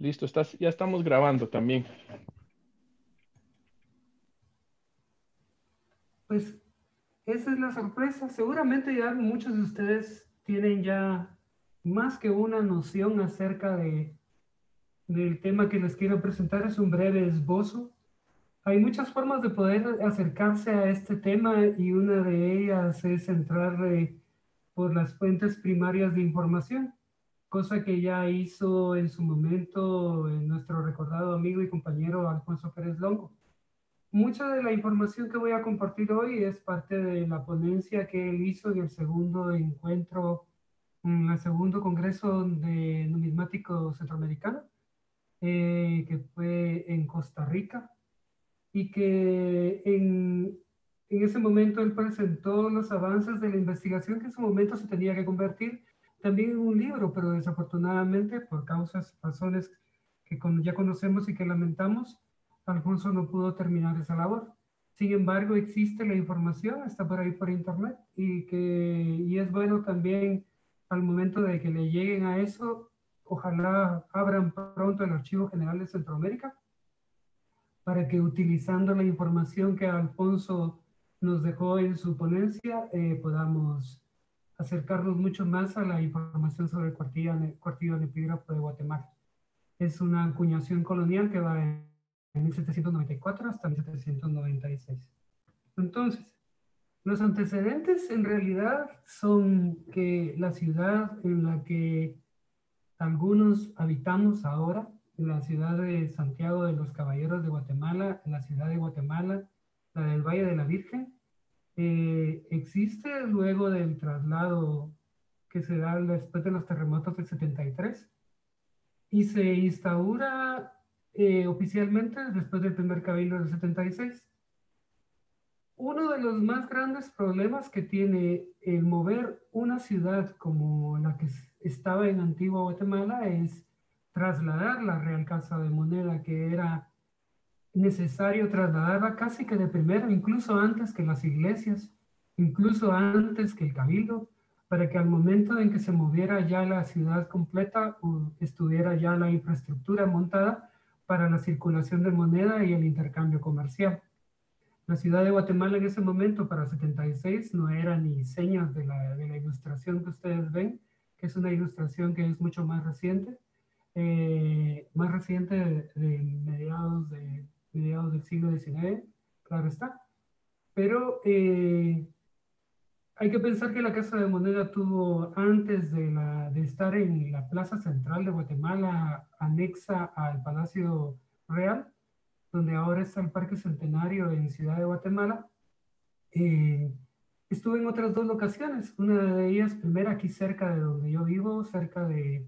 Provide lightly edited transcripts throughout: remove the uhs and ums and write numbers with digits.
Listo, ya estamos grabando también. Pues esa es la sorpresa. Seguramente ya muchos de ustedes tienen ya más que una noción acerca del tema que les quiero presentar. Es un breve esbozo. Hay muchas formas de poder acercarse a este tema y una de ellas es entrar por las fuentes primarias de información, cosa que ya hizo en su momento nuestro recordado amigo y compañero Alfonso Pérez Longo. Mucha de la información que voy a compartir hoy es parte de la ponencia que él hizo en el segundo encuentro, en el segundo Congreso de Numismático Centroamericano, que fue en Costa Rica, y que en ese momento él presentó los avances de la investigación que en su momento se tenía que convertir también en un libro, pero desafortunadamente por razones que ya conocemos y que lamentamos, Alfonso no pudo terminar esa labor. Sin embargo, existe la información, está por ahí por internet y es bueno también al momento de que le lleguen a eso, ojalá abran pronto el Archivo General de Centroamérica para que utilizando la información que Alfonso nos dejó en su ponencia, podamos acercarnos mucho más a la información sobre el cuartillo en epígrafo de Guatemala. Es una acuñación colonial que va en 1794 hasta 1796. Entonces, los antecedentes en realidad son que la ciudad en la que algunos habitamos ahora, en la ciudad de Santiago de los Caballeros de Guatemala, en la ciudad de Guatemala, la del Valle de la Virgen, existe luego del traslado que se da después de los terremotos del 73 y se instaura oficialmente después del primer cabildo del 76. Uno de los más grandes problemas que tiene el mover una ciudad como la que estaba en Antigua Guatemala es trasladar la Real Casa de Moneda, que era necesario trasladarla casi que de primero, incluso antes que las iglesias, incluso antes que el cabildo, para que al momento en que se moviera ya la ciudad completa, estuviera ya la infraestructura montada para la circulación de moneda y el intercambio comercial. La ciudad de Guatemala en ese momento, para 76, no era ni señas de la ilustración que ustedes ven, que es una ilustración que es mucho más reciente de mediados del siglo XIX, claro está. Pero hay que pensar que la Casa de Moneda tuvo, antes de estar en la plaza central de Guatemala, anexa al Palacio Real, donde ahora está el Parque Centenario en Ciudad de Guatemala. eh, Estuve en otras dos locaciones, una de ellas, primera aquí cerca de donde yo vivo, cerca de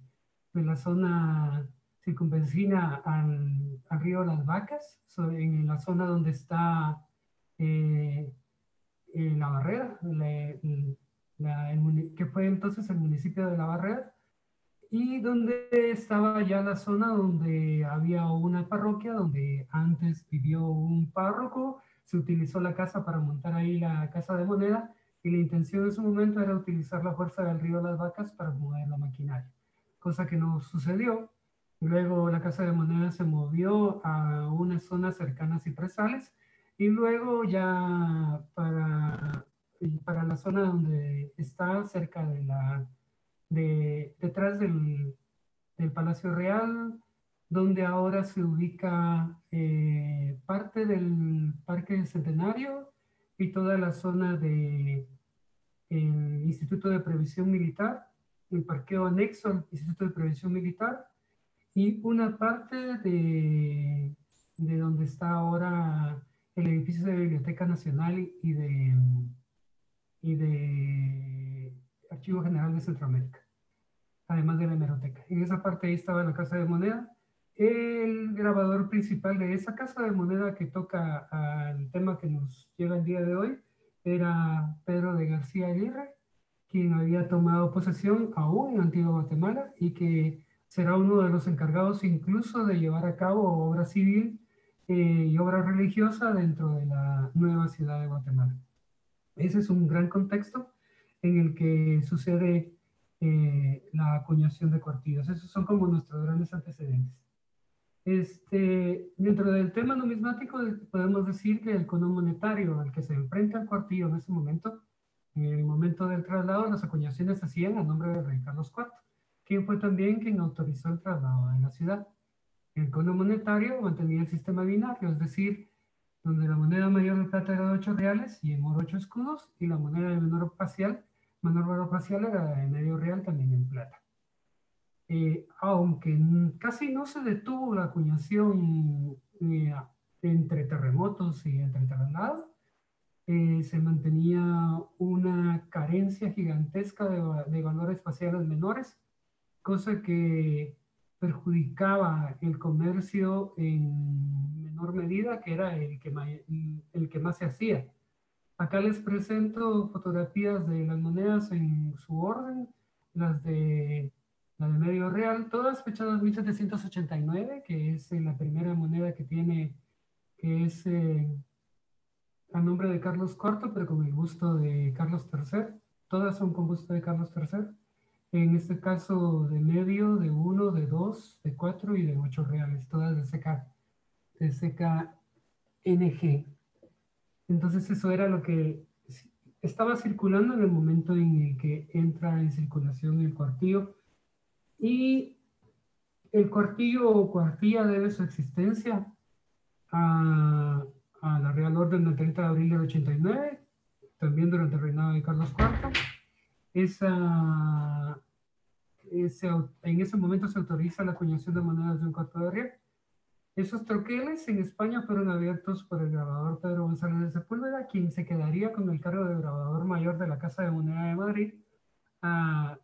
la zona circunvecina al río Las Vacas, en la zona donde está eh, La Barrera, que fue entonces el municipio de La Barrera, y donde estaba ya la zona donde había una parroquia, donde antes vivió un párroco, se utilizó la casa para montar ahí la casa de moneda, y la intención en su momento era utilizar la fuerza del río Las Vacas para mover la maquinaria, cosa que no sucedió. Luego la casa de moneda se movió a una zona cercana a Cipresales, y luego ya para la zona donde está cerca detrás del Palacio Real, donde ahora se ubica parte del Parque Centenario y toda la zona del Instituto de Previsión Militar, el parqueo anexo al Instituto de Previsión Militar y una parte de donde está ahora el edificio de Biblioteca Nacional y de Archivo General de Centroamérica, además de la hemeroteca. En esa parte ahí estaba la Casa de Moneda. El grabador principal de esa Casa de Moneda que toca al tema que nos llega el día de hoy era Pedro de García Aguirre, quien había tomado posesión aún en Antigua Guatemala y que será uno de los encargados incluso de llevar a cabo obra civil y obra religiosa dentro de la nueva ciudad de Guatemala. Ese es un gran contexto en el que sucede la acuñación de cuartillos. Esos son como nuestros grandes antecedentes. Dentro del tema numismático podemos decir que el cono monetario al que se enfrenta el cuartillo en ese momento, en el momento del traslado, las acuñaciones se hacían a nombre del rey Carlos IV, quien fue también quien autorizó el traslado de la ciudad. El cono monetario mantenía el sistema binario, es decir, donde la moneda mayor de plata era de 8 reales y en oro 8 escudos, y la moneda de menor valor parcial era de medio real también en plata. Aunque casi no se detuvo la acuñación entre terremotos y entre traslados, se mantenía una carencia gigantesca de valores parciales menores, cosa que perjudicaba el comercio en menor medida, que era el que más se hacía. Acá les presento fotografías de las monedas en su orden, las de la de medio real, todas fechadas 1789, que es la primera moneda que tiene, que es a nombre de Carlos IV, pero con el busto de Carlos III. Todas son con busto de Carlos III. En este caso de medio, de 1, de 2, de 4 y de 8 reales, todas de CKNG. Entonces eso era lo que estaba circulando en el momento en el que entra en circulación el cuartillo. Y el cuartillo o cuartilla debe su existencia a, a la Real Orden del 30 de abril del 89, también durante el reinado de Carlos IV. Esa, en ese momento se autoriza la acuñación de monedas de un cuarto de real. Esos troqueles en España fueron abiertos por el grabador Pedro González de Sepúlveda, quien se quedaría con el cargo de grabador mayor de la Casa de Moneda de Madrid,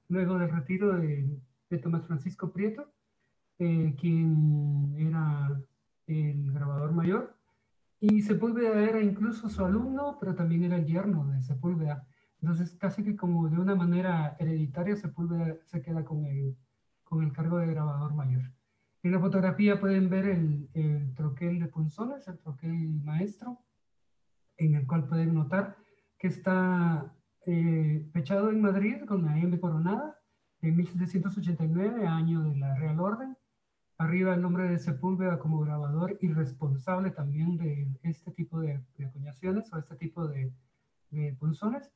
luego del retiro de Tomás Francisco Prieto, quien era el grabador mayor. Y Sepúlveda era incluso su alumno, pero también era el yerno de Sepúlveda. Entonces, casi que como de una manera hereditaria, Sepúlveda se queda con el cargo de grabador mayor. En la fotografía pueden ver el troquel de punzones, el troquel maestro, en el cual pueden notar que está fechado en Madrid con la M coronada, en 1789, año de la Real Orden. Arriba el nombre de Sepúlveda como grabador y responsable también de este tipo de acuñaciones o este tipo de punzones.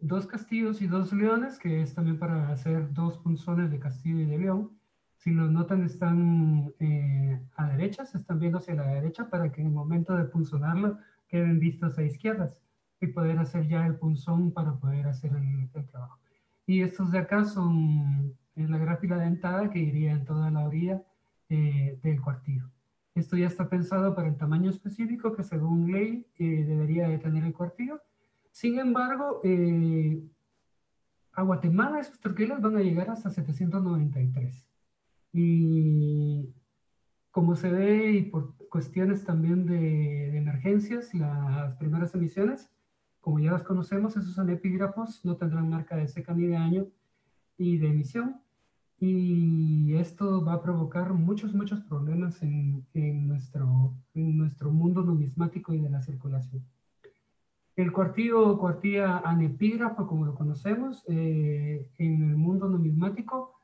Dos castillos y dos leones, que es también para hacer dos punzones de castillo y de león. Si los notan, están a derechas, están viendo hacia la derecha para que en el momento de punzonarlo queden vistos a izquierdas y poder hacer ya el punzón para poder hacer el trabajo. Y estos de acá son la gráfila dentada que iría en toda la orilla del cuartillo. Esto ya está pensado para el tamaño específico que según ley debería de tener el cuartillo. Sin embargo, a Guatemala esos troqueles van a llegar hasta 793. Y como se ve y por cuestiones también de emergencias, las primeras emisiones, como ya las conocemos, esos anepígrafos no tendrán marca de seca ni de año y de emisión. Y esto va a provocar muchos problemas en nuestro mundo numismático y de la circulación. El cuartillo o cuartilla anepígrafa, como lo conocemos, en el mundo numismático,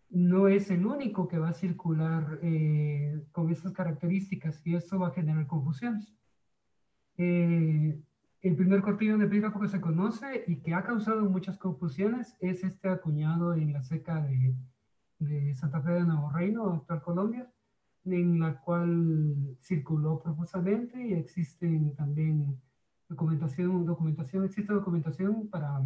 no es el único que va a circular con esas características y esto va a generar confusiones. El primer cuartillo anepígrafo que se conoce y que ha causado muchas confusiones es este acuñado en la ceca de Santa Fe de Nuevo Reino, actual Colombia, en la cual circuló profusamente y existen también existe documentación para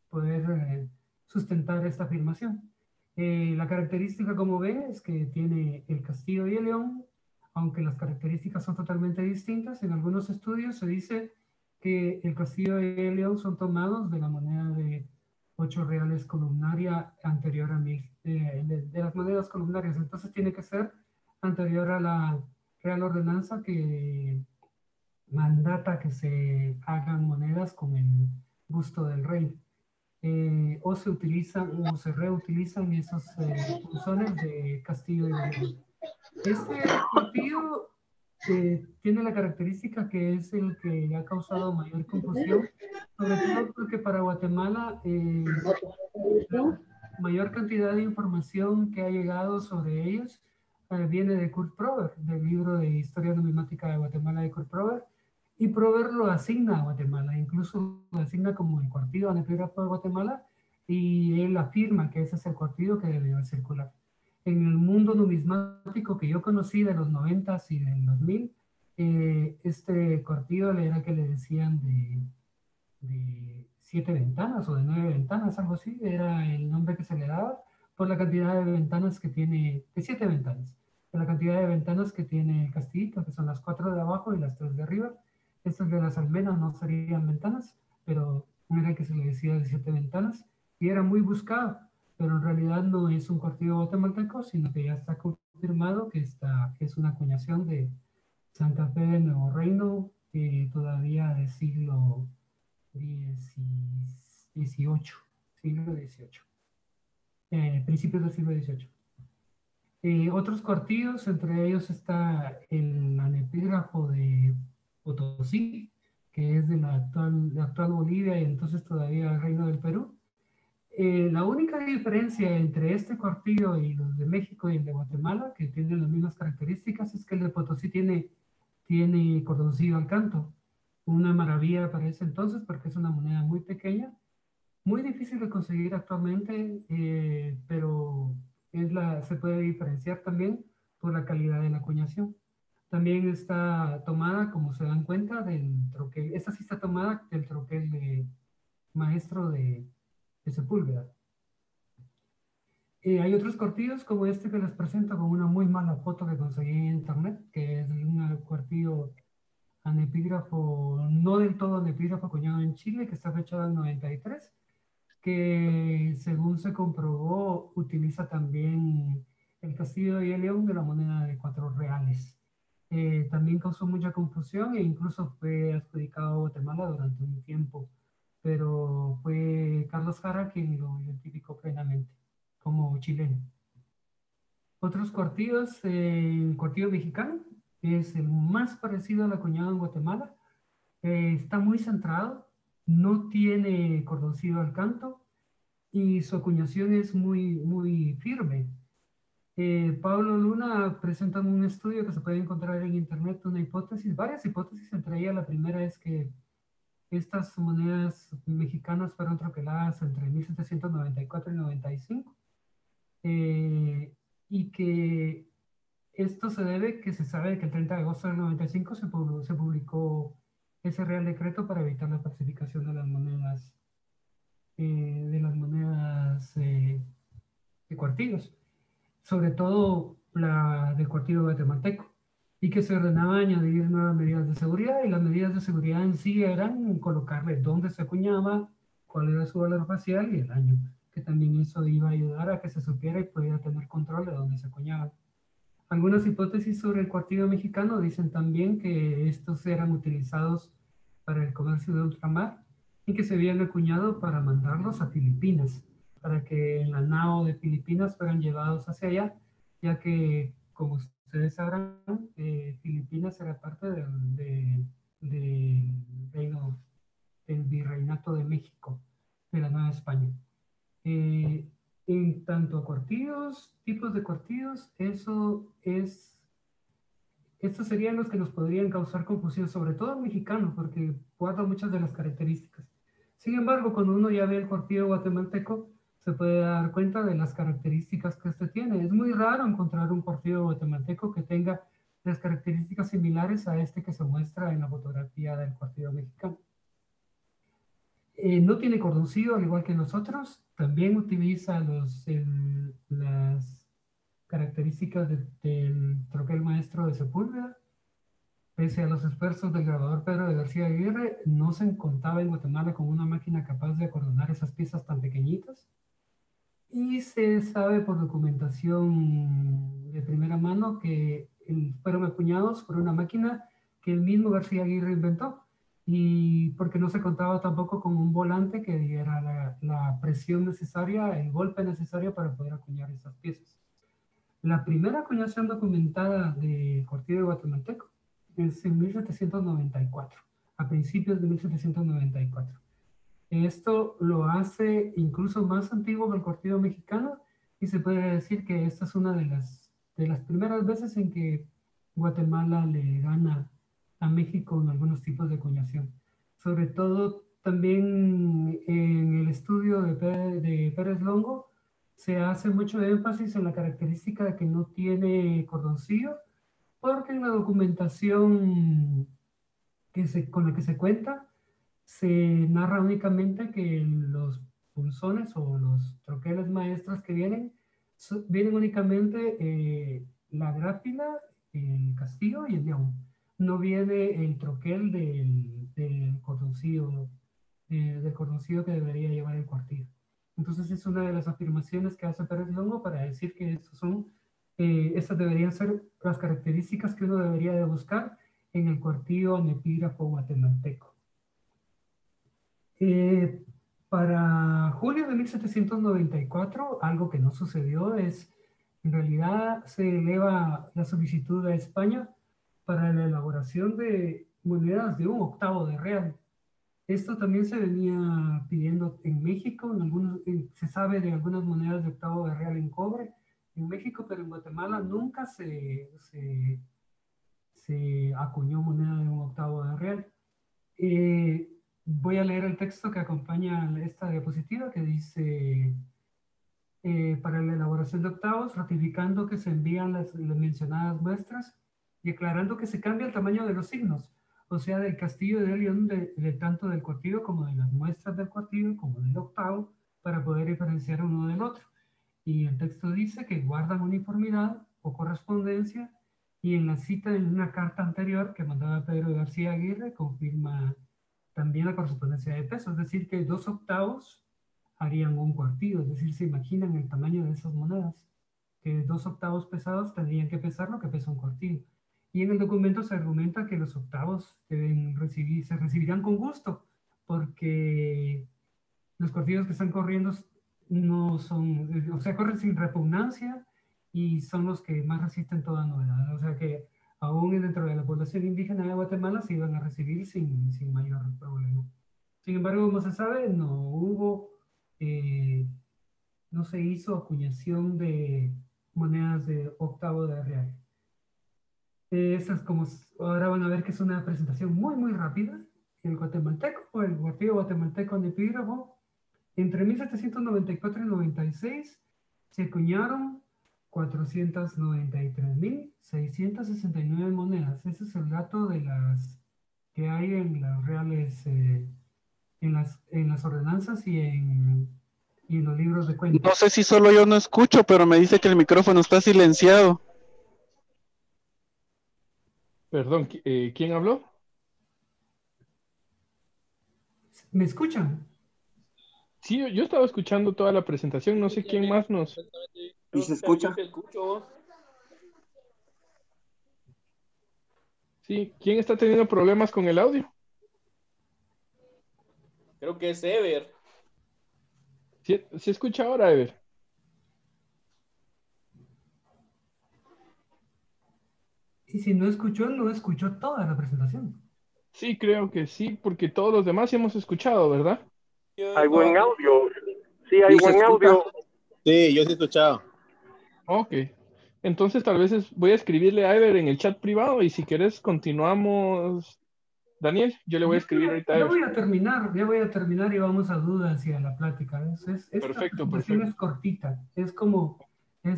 poder sustentar esta afirmación. La característica, como ven, es que tiene el castillo y el león, aunque las características son totalmente distintas. En algunos estudios se dice que el castillo y el león son tomados de la moneda de 8 reales columnaria anterior a de las monedas columnarias. Entonces tiene que ser anterior a la Real Ordenanza que mandata que se hagan monedas con el busto del rey. O se utilizan o se reutilizan esos punzones de castillo y de león. Este cuartillo tiene la característica que es el que ha causado mayor confusión, sobre todo porque para Guatemala mayor cantidad de información que ha llegado sobre ellos viene de Kurt Prober, del libro de Historia Numismática de Guatemala de Kurt Prober, y Prover lo asigna a Guatemala, incluso lo asigna como el cuartillo anepígrafo de Guatemala, y él afirma que ese es el cuartillo que debió circular. En el mundo numismático que yo conocí de los 90s y del 2000, este cuartillo era que le decían de 7 ventanas o de 9 ventanas, algo así, era el nombre que se le daba por la cantidad de ventanas que tiene, de 7 ventanas, por la cantidad de ventanas que tiene el castillito, que son las 4 de abajo y las 3 de arriba. Estas de las almenas no serían ventanas, pero era el que se le decía de 7 ventanas y era muy buscado, pero en realidad no es un cuartillo guatemalteco, sino que ya está confirmado que es una acuñación de Santa Fe de Nuevo Reino, todavía del siglo XVIII, siglo XVIII, principios del siglo XVIII. Otros cuartillos, entre ellos está el anepígrafo de Potosí, que es de la actual Bolivia y entonces todavía el Reino del Perú. La única diferencia entre este cuartillo y los de México y el de Guatemala, que tienen las mismas características, es que el de Potosí tiene cordoncillo al canto. Una maravilla para ese entonces porque es una moneda muy pequeña, muy difícil de conseguir actualmente, pero se puede diferenciar también por la calidad de la acuñación. También está tomada, como se dan cuenta, del troquel. Esta sí está tomada del troquel de maestro de Sepúlveda. Hay otros cuartillos como este que les presento con una muy mala foto que conseguí en internet, que es un cuartillo anepígrafo, no del todo anepígrafo acuñado en Chile, que está fechado en 93, que según se comprobó utiliza también el castillo de León de la moneda de 4 reales. También causó mucha confusión e incluso fue adjudicado a Guatemala durante un tiempo, pero fue Carlos Jara quien lo identificó plenamente como chileno. Otros cuartillos, el cuartillo mexicano es el más parecido al acuñado en Guatemala. Está muy centrado, no tiene cordoncillo al canto y su acuñación es muy firme. Pablo Luna presenta en un estudio que se puede encontrar en internet una hipótesis, varias hipótesis, entre ellas la primera es que estas monedas mexicanas fueron troqueladas entre 1794 y 95, y que esto se debe que se sabe que el 30 de agosto del 95 se publicó ese Real Decreto para evitar la falsificación de las monedas de cuartillos, sobre todo la del cuartillo guatemalteco, y que se ordenaba añadir nuevas medidas de seguridad, y las medidas de seguridad en sí eran colocarle dónde se acuñaba, cuál era su valor facial y el año, que también eso iba a ayudar a que se supiera y pudiera tener control de dónde se acuñaba. Algunas hipótesis sobre el cuartillo mexicano dicen también que estos eran utilizados para el comercio de ultramar y que se habían acuñado para mandarlos a Filipinas, para que en la nao de Filipinas fueran llevados hacia allá, ya que, como ustedes sabrán, Filipinas era parte del reino, del virreinato de México, de la Nueva España. En tanto a cuartillos, tipos de cuartillos, estos serían los que nos podrían causar confusión, sobre todo el mexicano, porque guarda muchas de las características. Sin embargo, cuando uno ya ve el cuartillo guatemalteco, se puede dar cuenta de las características que este tiene. Es muy raro encontrar un cuartillo guatemalteco que tenga las características similares a este que se muestra en la fotografía del cuartillo mexicano. No tiene cordoncillo, al igual que nosotros. También utiliza las características del troquel maestro de Sepúlveda. Pese a los esfuerzos del grabador Pedro de García Aguirre, no se contaba en Guatemala con una máquina capaz de acordonar esas piezas tan pequeñitas. Y se sabe por documentación de primera mano que fueron acuñados por una máquina que el mismo García Aguirre inventó, y porque no se contaba tampoco con un volante que diera la presión necesaria, el golpe necesario para poder acuñar esas piezas. La primera acuñación documentada de cuartillo guatemalteco es en 1794, a principios de 1794. Esto lo hace incluso más antiguo que el cuartillo mexicano y se puede decir que esta es una de las primeras veces en que Guatemala le gana a México en algunos tipos de acuñación. Sobre todo también en el estudio de Pérez Longo se hace mucho énfasis en la característica de que no tiene cordoncillo, porque en la documentación con la que se cuenta se narra únicamente que los punzones o los troqueles maestros que vienen, vienen únicamente la gráfila, el castillo y el león. No viene el troquel del cordoncillo que debería llevar el cuartillo. Entonces es una de las afirmaciones que hace Pérez Longo para decir que estas deberían ser las características que uno debería de buscar en el cuartillo anepígrafo guatemalteco. Para julio de 1794, algo que no sucedió es, en realidad se eleva la solicitud a España para la elaboración de monedas de 1/8 de real. Esto también se venía pidiendo en México, se sabe de algunas monedas de 1/8 de real en cobre en México, pero en Guatemala nunca se acuñó moneda de 1/8 de real. Voy a leer el texto que acompaña esta diapositiva que dice, para la elaboración de octavos, ratificando que se envían las mencionadas muestras y aclarando que se cambia el tamaño de los signos, o sea, del castillo de León, tanto del cuartillo como de las muestras del cuartillo, como del octavo, para poder diferenciar uno del otro. Y el texto dice que guardan uniformidad o correspondencia, y en la cita en una carta anterior que mandaba Pedro García Aguirre confirma también la correspondencia de peso, es decir, que 2/8 harían un cuartillo, es decir, se imaginan el tamaño de esas monedas, que 2/8 pesados tendrían que pesar lo que pesa un cuartillo. Y en el documento se argumenta que los octavos se recibirán con gusto, porque los cuartillos que están corriendo no son, o sea, corren sin repugnancia y son los que más resisten toda novedad. O sea que aún dentro de la población indígena de Guatemala se iban a recibir sin mayor problema. Sin embargo, como se sabe, eh, no se hizo acuñación de monedas de 1/8 de real. Esas como ahora van a ver que es una presentación muy, muy rápida. El guatemalteco o el cuartillo guatemalteco en epígrafo entre 1794 y 96 se acuñaron 493.669 monedas. Ese es el dato de las que hay en las reales, en las ordenanzas y en los libros de cuentas. No sé si solo yo no escucho, pero me dice que el micrófono está silenciado. Perdón, ¿quién habló? ¿Me escuchan? Sí, yo estaba escuchando toda la presentación, no sé quién más nos... ¿Y se escucha? Sí, ¿quién está teniendo problemas con el audio? Creo que es Ever. ¿Sí, se escucha ahora, Ever? Y si no escuchó, no escuchó toda la presentación. Sí, creo que sí, porque todos los demás sí hemos escuchado, ¿verdad? Hay buen audio. Sí, hay ¿Y se buen escucha? audio. Sí, yo sí he escuchado. Ok. Entonces tal vez voy a escribirle a Ever en el chat privado y si quieres continuamos. Daniel, yo le voy a escribir ahorita a Ya Ever. voy a terminar y vamos a dudas y a la plática. Esta Perfecto, presentación perfecto. es cortita, es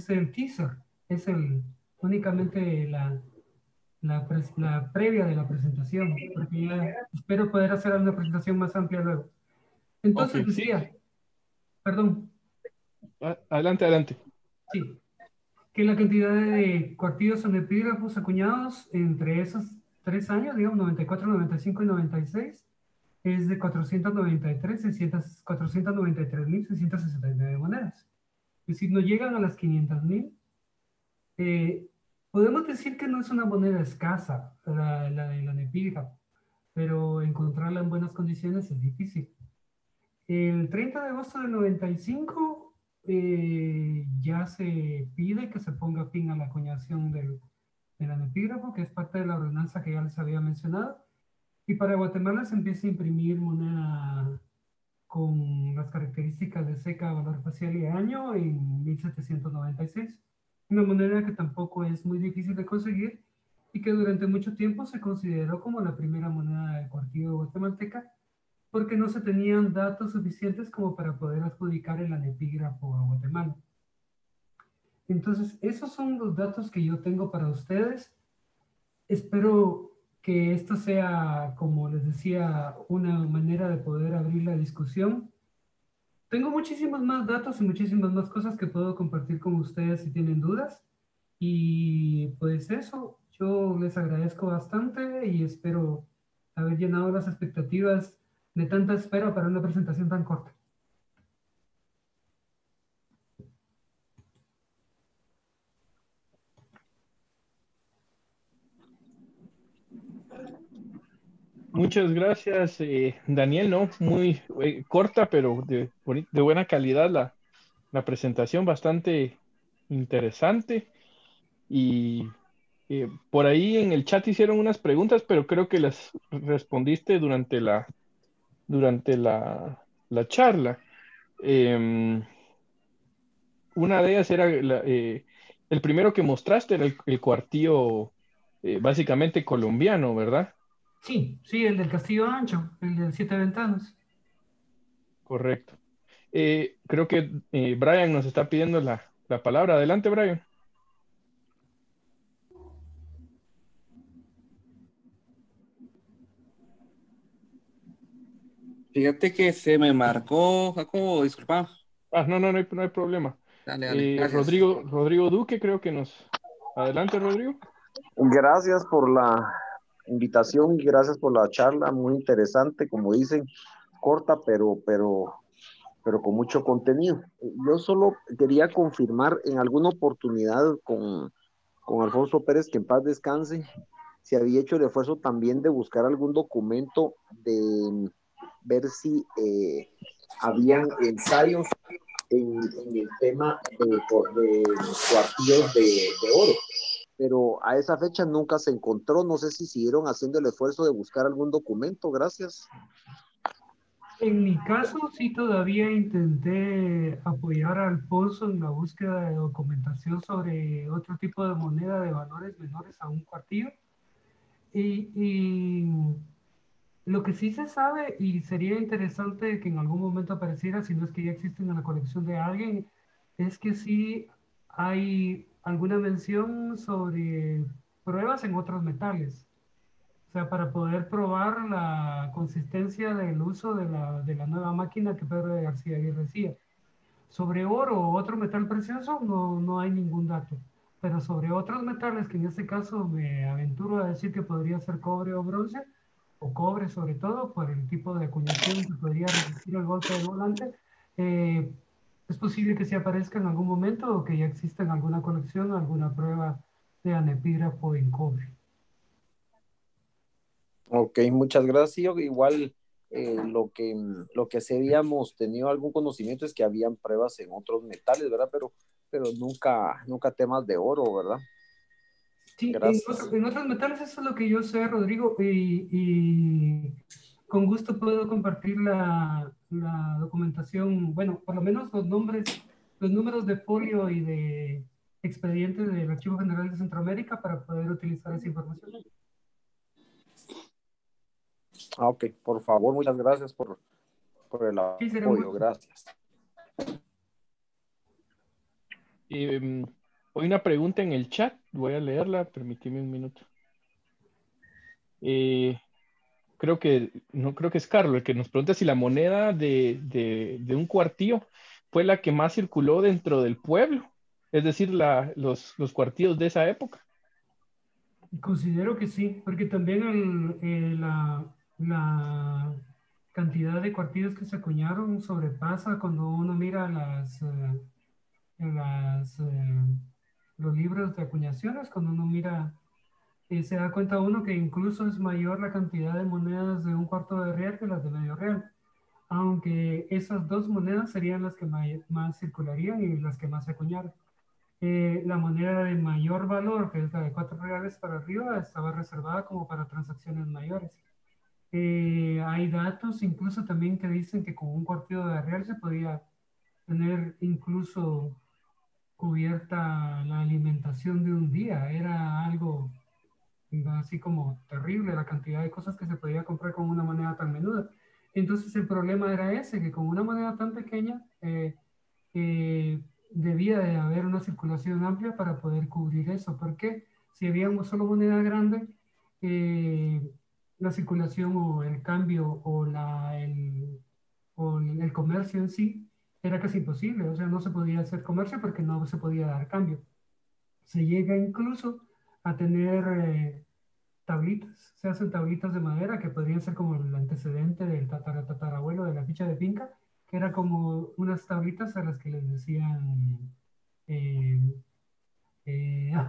el teaser, es únicamente la previa de la presentación, porque ya espero poder hacer una presentación más amplia luego. Entonces Ok, sí. decía, perdón, Adelante, adelante. sí, que la cantidad de cuartillos son epígrafos acuñados entre esos 3 años, digamos, 94, 95 y 96, es de 493.669 monedas. Es decir, no llegan a las 500.000. Podemos decir que no es una moneda escasa, la de la nepígrafo, pero encontrarla en buenas condiciones es difícil. El 30 de agosto del 95 ya se pide que se ponga fin a la acuñación del anepígrafo, que es parte de la ordenanza que ya les había mencionado, y para Guatemala se empieza a imprimir moneda las características de seca, valor facial y año en 1796. Una moneda que tampoco es muy difícil de conseguir y que durante mucho tiempo se consideró como la primera moneda de cuartillo guatemalteca porque no se tenían datos suficientes como para poder adjudicar el anepígrafo a Guatemala. Entonces, esos son los datos que yo tengo para ustedes. Espero que esto sea, como les decía, una manera de poder abrir la discusión. Tengo muchísimos más datos y muchísimas más cosas que puedo compartir con ustedes si tienen dudas. Y pues eso, yo les agradezco bastante y espero haber llenado las expectativas de tanta espera para una presentación tan corta. Muchas gracias, Daniel, ¿no? Muy corta, pero de buena calidad la presentación, bastante interesante. Y por ahí en el chat hicieron unas preguntas, pero creo que las respondiste durante la charla. Em, una de ellas era el primero que mostraste, era el cuartillo básicamente colombiano, ¿verdad? Sí, sí, el del Castillo Ancho, el de 7 ventanas. Correcto. Creo que Brian nos está pidiendo la palabra. Adelante, Brian. Fíjate que se me marcó, Jacobo, disculpa. Ah, no, no hay problema. Dale, dale, gracias. Rodrigo Duque, creo que nos... Adelante, Rodrigo. Gracias por la invitación y gracias por la charla, muy interesante, como dicen, corta, pero con mucho contenido. Yo solo quería confirmar en alguna oportunidad con Alfonso Pérez, que en paz descanse, se había hecho el esfuerzo también de buscar algún documento de ver si habían ensayos en el tema de cuartillos de oro, pero a esa fecha nunca se encontró. No sé si siguieron haciendo el esfuerzo de buscar algún documento. Gracias. En mi caso, sí todavía intenté apoyar a Alfonso en la búsqueda de documentación sobre otro tipo de moneda de valores menores a un cuartillo. Y lo que sí se sabe, y sería interesante que en algún momento apareciera, si no es que ya existen en la colección de alguien, es que sí hay alguna mención sobre pruebas en otros metales. O sea, para poder probar la consistencia del uso de la nueva máquina que Pedro de García Aguirre hacía. Sobre oro o otro metal precioso no hay ningún dato. Pero sobre otros metales, que en este caso me aventuro a decir que podría ser cobre o bronce, o cobre sobre todo, por el tipo de acuñación que podría resistir el golpe del volante, eh, es posible que se aparezca en algún momento o que ya exista en alguna colección alguna prueba de anepígrafo en cobre. Ok, muchas gracias. Yo igual lo que sí habíamos tenido algún conocimiento es que habían pruebas en otros metales, ¿verdad? Pero nunca temas de oro, ¿verdad? Sí, Gracias. en otros metales eso es lo que yo sé, Rodrigo, y con gusto puedo compartir la documentación, bueno, por lo menos los nombres, los números de folio y de expediente del Archivo General de Centroamérica para poder utilizar esa información. Ok, por favor, muchas gracias por el Sí, será un apoyo, gusto. gracias. Hay una pregunta en el chat, voy a leerla, permíteme un minuto. Creo que es Carlos el que nos pregunta si la moneda de un cuartillo fue la que más circuló dentro del pueblo, es decir, los cuartillos de esa época. Considero que sí, porque también la cantidad de cuartillos que se acuñaron sobrepasa cuando uno mira los libros de acuñaciones, cuando uno mira, se da cuenta uno que incluso es mayor la cantidad de monedas de un cuarto de real que las de medio real, aunque esas dos monedas serían las que más circularían y las que más se acuñaron. La moneda de mayor valor, que es la de 4 reales para arriba, estaba reservada como para transacciones mayores. Hay datos incluso también que dicen que con un cuartillo de real se podía tener incluso cubierta la alimentación de un día. Era algo así como terrible la cantidad de cosas que se podía comprar con una moneda tan menuda. Entonces el problema era ese, que con una moneda tan pequeña debía de haber una circulación amplia para poder cubrir eso. Porque si había una solo moneda grande, eh, la circulación o el cambio o el comercio en sí era casi imposible. O sea, no se podía hacer comercio porque no se podía dar cambio. Se llega incluso a tener tablitas, se hacen tablitas de madera que podrían ser como el antecedente del tatarabuelo de la ficha de finca, que era como unas tablitas a las que les decían, eh,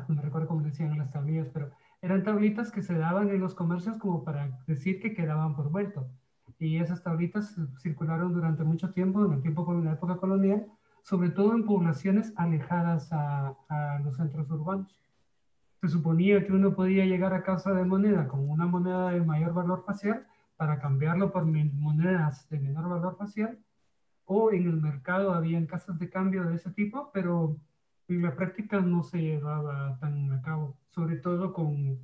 no me recuerdo cómo decían las tablillas, pero eran tablitas que se daban en los comercios como para decir que quedaban por vuelto. Y esas tablitas circularon durante mucho tiempo, en la época colonial, sobre todo en poblaciones alejadas a los centros urbanos. Se suponía que uno podía llegar a casa de moneda con una moneda de mayor valor facial para cambiarlo por monedas de menor valor facial, o en el mercado habían casas de cambio de ese tipo, pero en la práctica no se llevaba tan a cabo, sobre todo con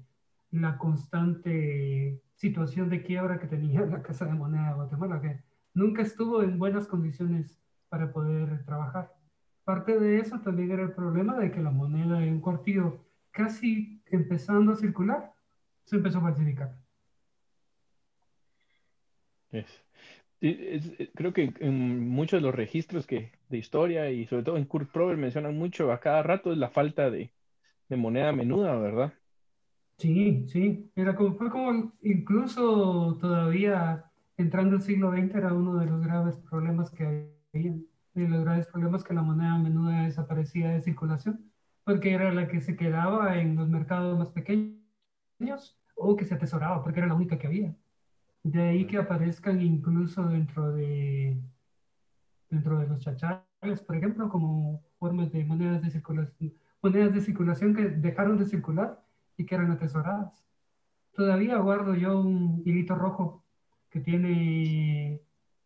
la constante situación de quiebra que tenía la Casa de Moneda de Guatemala, que nunca estuvo en buenas condiciones para poder trabajar. Parte de eso también era el problema de que la moneda en un cuartillo casi empezando a circular, se empezó a falsificar. Es- creo que en muchos de los registros de historia y sobre todo en Kurt Prober mencionan mucho a cada rato es la falta de moneda menuda, ¿verdad? Sí, sí, fue como incluso todavía entrando el siglo XX era uno de los graves problemas que había, de los graves problemas que la moneda a menudo desaparecía de circulación, porque era la que se quedaba en los mercados más pequeños o que se atesoraba, porque era la única que había. De ahí que aparezcan incluso dentro de los chachales, por ejemplo, como formas de monedas de circulación que dejaron de circular y que eran atesoradas. Todavía guardo yo un hilito rojo que tiene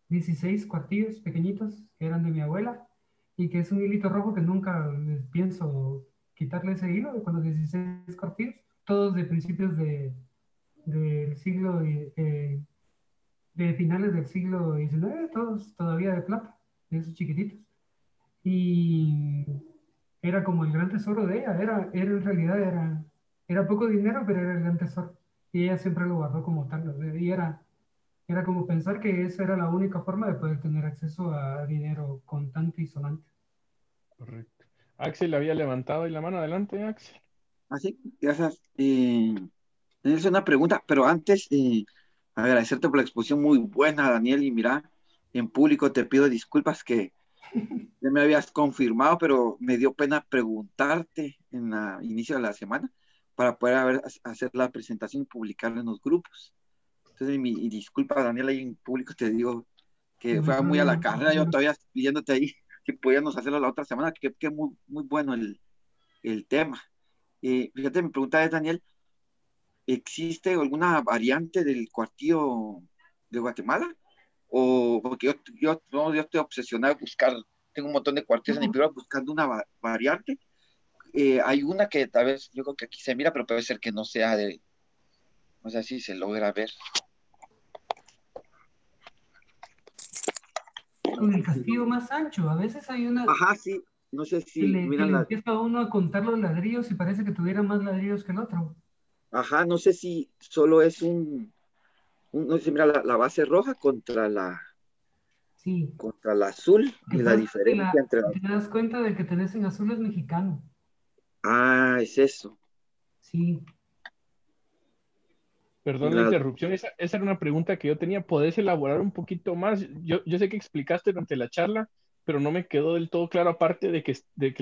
16 cuartillos pequeñitos que eran de mi abuela y que es un hilito rojo que nunca les pienso quitarle ese hilo con los 16 cuartillos, todos de principios del siglo, de finales del siglo XIX, todos todavía de plata, de esos chiquititos. Y era como el gran tesoro de ella, era en realidad era poco dinero, pero era el gran tesoro. Y ella siempre lo guardó como tal, y era como pensar que esa era la única forma de poder tener acceso a dinero contante y sonante. Correcto. Axel había levantado ahí la mano adelante, Axel. Así, gracias. Es una pregunta, pero antes agradecerte por la exposición muy buena, Daniel, y mira, en público te pido disculpas que ya me habías confirmado, pero me dio pena preguntarte en el inicio de la semana para poder hacer la presentación y publicarla en los grupos. Entonces, y disculpa, Daniel, ahí en público te digo que No hay fue muy a la problema, carrera, yo tranquilo. todavía pidiéndote ahí que podíamos hacerlo la otra semana, que muy, muy bueno el tema. Fíjate, mi pregunta es, Daniel, ¿existe alguna variante del cuartillo de Guatemala? O porque yo estoy obsesionado a buscar, tengo un montón de cuartillos en mi libro buscando una variante. Hay una que tal vez yo creo que aquí se mira, pero puede ser que no sea no sé si se logra ver. Con el castillo más ancho, a veces hay una Ajá, sí, no sé que si, que miran le la, empieza a uno a contar los ladrillos y parece que tuviera más ladrillos que el otro. ajá, no sé si solo es no sé si mira la base roja Sí, contra la azul que y la pasa que diferencia entre te das cuenta de que tenés en azul es mexicano. ah, es eso. Sí, Y Perdón la interrupción, esa era una pregunta que yo tenía. ¿Podés elaborar un poquito más? Yo sé que explicaste durante la charla, pero no me quedó del todo claro, aparte de que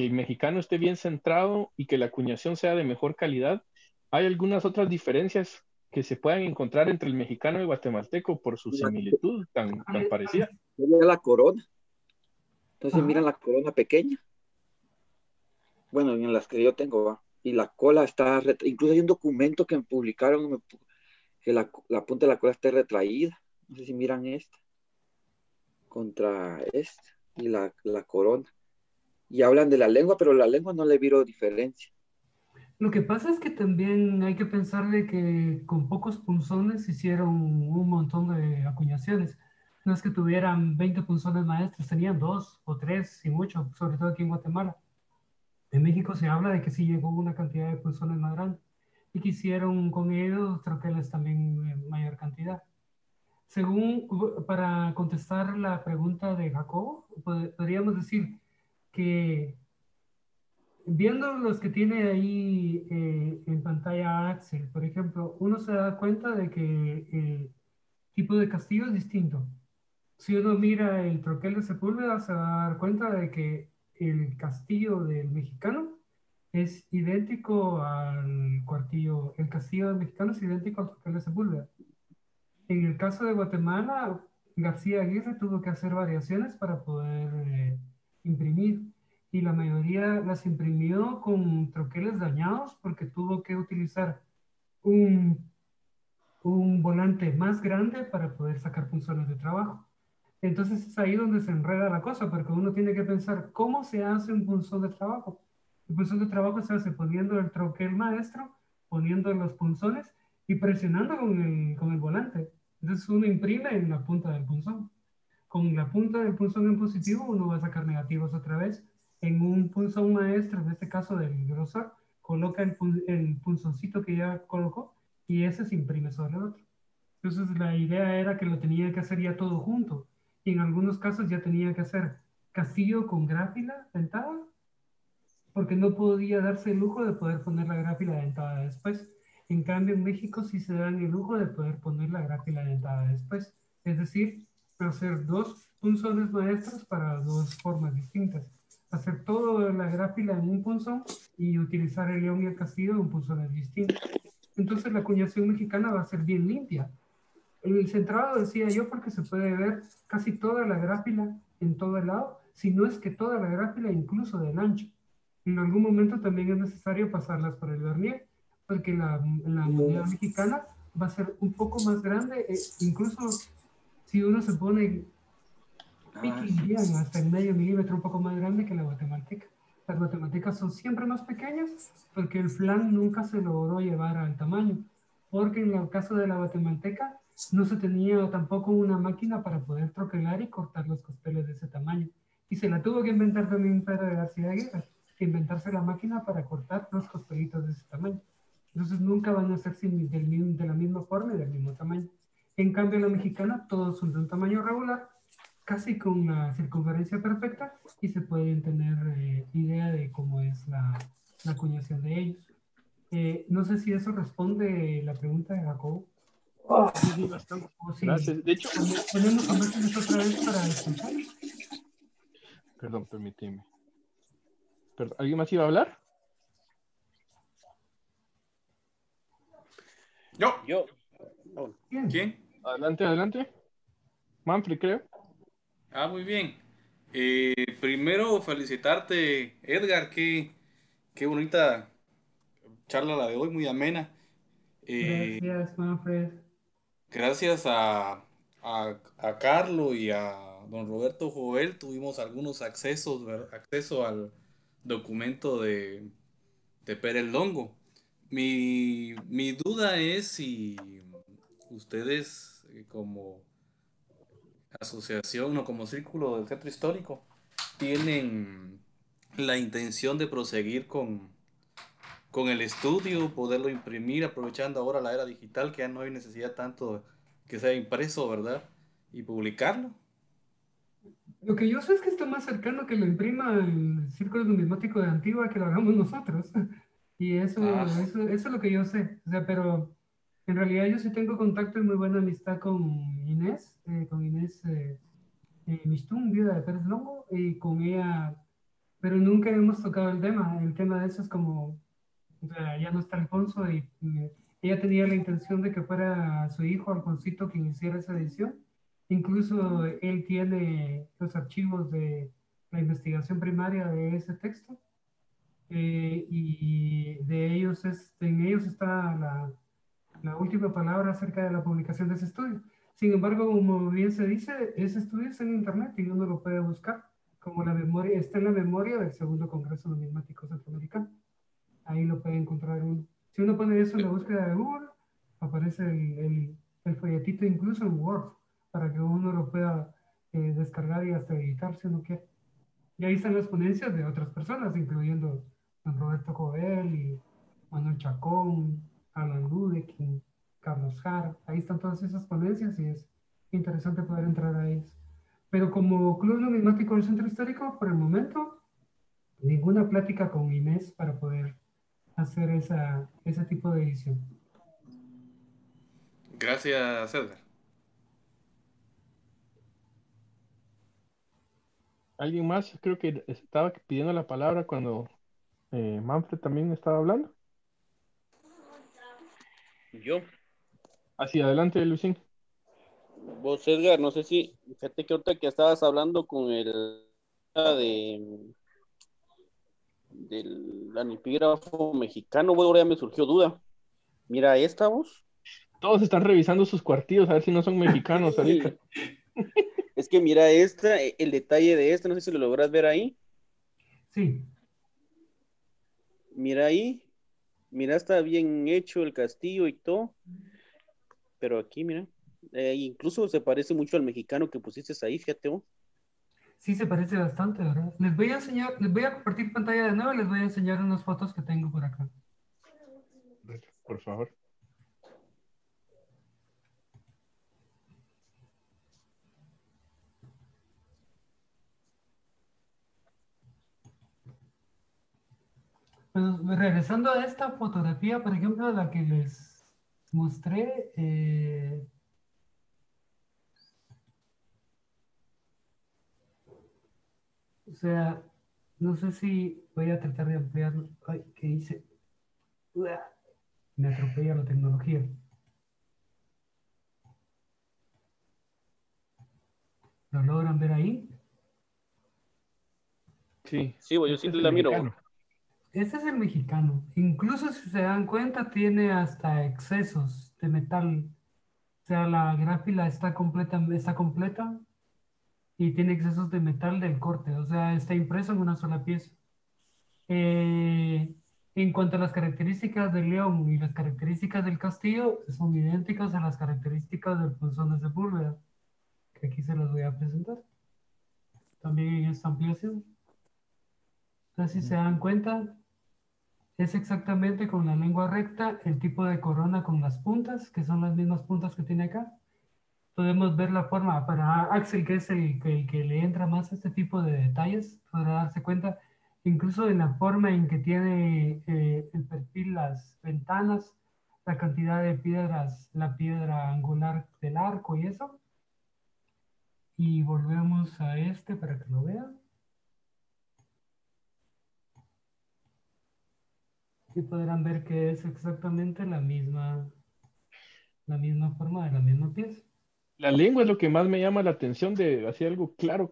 el mexicano esté bien centrado y que la acuñación sea de mejor calidad. ¿Hay algunas otras diferencias que se puedan encontrar entre el mexicano y el guatemalteco por su la, similitud tan parecida? sería la corona. Entonces ajá, miran la corona pequeña, bueno, en las que yo tengo, ¿va? Y la cola está, incluso hay un documento que publicaron que la punta de la cola esté retraída. No sé si miran esta contra esta y la corona. Y hablan de la lengua, pero la lengua no le viro diferencia. Lo que pasa es que también hay que pensar de que con pocos punzones hicieron un montón de acuñaciones. No es que tuvieran 20 punzones maestros, tenían 2 o 3 y mucho, sobre todo aquí en Guatemala. En México se habla de que sí llegó una cantidad de punzones más grande y que hicieron con ellos troqueles también en mayor cantidad. Según, para contestar la pregunta de Jacobo, podríamos decir que viendo los que tiene ahí en pantalla Axel, por ejemplo, uno se da cuenta de que el tipo de castillo es distinto. Si uno mira el troquel de Sepúlveda, se va a dar cuenta de que el castillo del mexicano es idéntico al cuartillo, el castillo del mexicano es idéntico al troquel de Sepúlveda. En el caso de Guatemala, García Aguirre tuvo que hacer variaciones para poder imprimir y la mayoría las imprimió con troqueles dañados porque tuvo que utilizar un volante más grande para poder sacar punzones de trabajo. Entonces es ahí donde se enreda la cosa, porque uno tiene que pensar cómo se hace un punzón de trabajo. El punzón de trabajo se hace poniendo el troquel maestro, poniendo los punzones y presionando con el volante. Entonces uno imprime en la punta del punzón. Con la punta del punzón en positivo uno va a sacar negativos otra vez. En un punzón maestro, en este caso del grosor, coloca el punzoncito que ya colocó y ese se imprime sobre el otro. Entonces la idea era que lo tenía que hacer ya todo junto. Y en algunos casos ya tenía que hacer castillo con gráfila dentada, porque no podía darse el lujo de poder poner la gráfila dentada después. En cambio, en México sí se dan el lujo de poder poner la gráfila dentada después. Es decir, hacer 2 punzones maestros para 2 formas distintas. Hacer toda la gráfila en un punzón y utilizar el león y el castillo en punzones distintos. Entonces la acuñación mexicana va a ser bien limpia. El centrado decía yo porque se puede ver casi toda la gráfila en todo el lado, si no es que toda la gráfila incluso del ancho. En algún momento también es necesario pasarlas por el vernier, porque la moneda mexicana va a ser un poco más grande, incluso si uno se pone piquirían hasta el medio milímetro un poco más grande que la guatemalteca. Las guatemaltecas son siempre más pequeñas porque el flan nunca se logró llevar al tamaño, porque en el caso de la guatemalteca no se tenía tampoco una máquina para poder troquelar y cortar los costeles de ese tamaño. Y se la tuvo que inventar también Pedro de García Aguirre, que inventarse la máquina para cortar los costelitos de ese tamaño. Entonces nunca van a ser de la misma forma y del mismo tamaño. En cambio, la mexicana, todos son de un tamaño regular, casi con la circunferencia perfecta, y se pueden tener idea de cómo es la acuñación de ellos. No sé si eso responde la pregunta de Jacobo. Sí, bastante. Gracias. De hecho, ponemos imágenes otra vez para escuchar. Perdón, permíteme. ¿Alguien más iba a hablar? Yo. ¿Quién? Adelante. Manfred, creo. Muy bien. Primero felicitarte, Edgar, qué bonita charla la de hoy, muy amena. Gracias, Manfred. Gracias a Carlos y a don Roberto Jovel tuvimos algunos acceso al documento de Pérez Longo. Mi duda es si ustedes como asociación o como círculo del centro histórico tienen la intención de proseguir con el estudio, poderlo imprimir, aprovechando ahora la era digital, que ya no hay necesidad tanto que sea impreso, ¿verdad? Y publicarlo. Lo que yo sé es que está más cercano que lo imprima el Círculo Numismático de Antigua que lo hagamos nosotros. Y eso es lo que yo sé. O sea, pero en realidad yo sí tengo contacto y muy buena amistad con Inés Mistún, viuda de Pérez Longo, y con ella, pero nunca hemos tocado el tema. El tema de eso es como, o sea, ya no está Alfonso y ella tenía la intención de que fuera su hijo Alfonsito quien hiciera esa edición. Incluso él tiene los archivos de la investigación primaria de ese texto y en ellos está la última palabra acerca de la publicación de ese estudio. Sin embargo, como bien se dice, ese estudio está en internet y uno lo puede buscar, como la memoria, está en la memoria del Segundo Congreso Numismático Centroamericano. Ahí lo puede encontrar uno. Si uno pone eso en la búsqueda de Google, aparece el folletito incluso en Word, para que uno lo pueda descargar y hasta editar si uno quiere. Y ahí están las ponencias de otras personas, incluyendo don Roberto Jovel y Manuel Chacón, Alan Ludeking, Carlos Jara. Ahí están todas esas ponencias y es interesante poder entrar a ellas. Pero como Club Numismático del Centro Histórico, por el momento, ninguna plática con Inés para poder hacer ese tipo de edición. Gracias, Edgar. ¿Alguien más? Creo que estaba pidiendo la palabra cuando Manfred también estaba hablando. Yo. Hacia adelante, Luisín. Vos, Edgar, no sé si, fíjate que ahorita que estabas hablando con el del anipígrafo mexicano, bueno, ahora ya me surgió duda. Mira, esta vos. Todos están revisando sus cuartillos a ver si no son mexicanos ahorita. Es que mira esta, el detalle de esta, no sé si lo logras ver ahí. Sí. Mira ahí, mira, está bien hecho el castillo y todo. Pero aquí, mira, incluso se parece mucho al mexicano que pusiste ahí, fíjate vos. Sí, se parece bastante, ¿verdad? Les voy a enseñar, les voy a compartir pantalla de nuevo y les voy a enseñar unas fotos que tengo por acá. Por favor. Pues, regresando a esta fotografía, por ejemplo, la que les mostré, o sea, no sé si voy a tratar de ampliarlo. Ay, ¿qué hice? Me atropella la tecnología. ¿Lo logran ver ahí? Sí. Sí, yo sí la miro. Este es el mexicano. Incluso si se dan cuenta, tiene hasta excesos de metal. O sea, la gráfila está completa y tiene excesos de metal del corte. O sea, está impreso en una sola pieza. En cuanto a las características del león y las características del castillo, son idénticas a las características del punzón de Sepúlveda, que aquí se las voy a presentar. También en esta ampliación. Entonces, si se dan cuenta, es exactamente con la lengua recta, el tipo de corona con las puntas, que son las mismas puntas que tiene acá. Podemos ver la forma, para Axel, que es el que le entra más a este tipo de detalles, podrá darse cuenta, incluso en la forma en que tiene el perfil, las ventanas, la cantidad de piedras, la piedra angular del arco y eso. Y volvemos a este para que lo vean. Y podrán ver que es exactamente la misma forma de la misma pieza. La lengua es lo que más me llama la atención de hacer algo claro,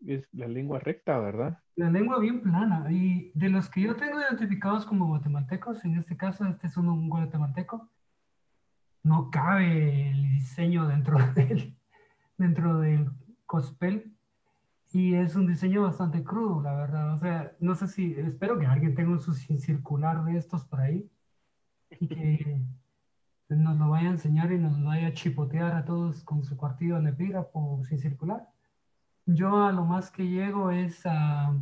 es la lengua recta, ¿verdad? La lengua bien plana. Y de los que yo tengo identificados como guatemaltecos, en este caso, este es un guatemalteco, no cabe el diseño dentro del cospel. Y es un diseño bastante crudo, la verdad. O sea, no sé si, espero que alguien tenga un circular de estos por ahí y que nos lo vaya a enseñar y nos vaya a chipotear a todos con su cuartillo de epígrafo sin circular. Yo a lo más que llego es a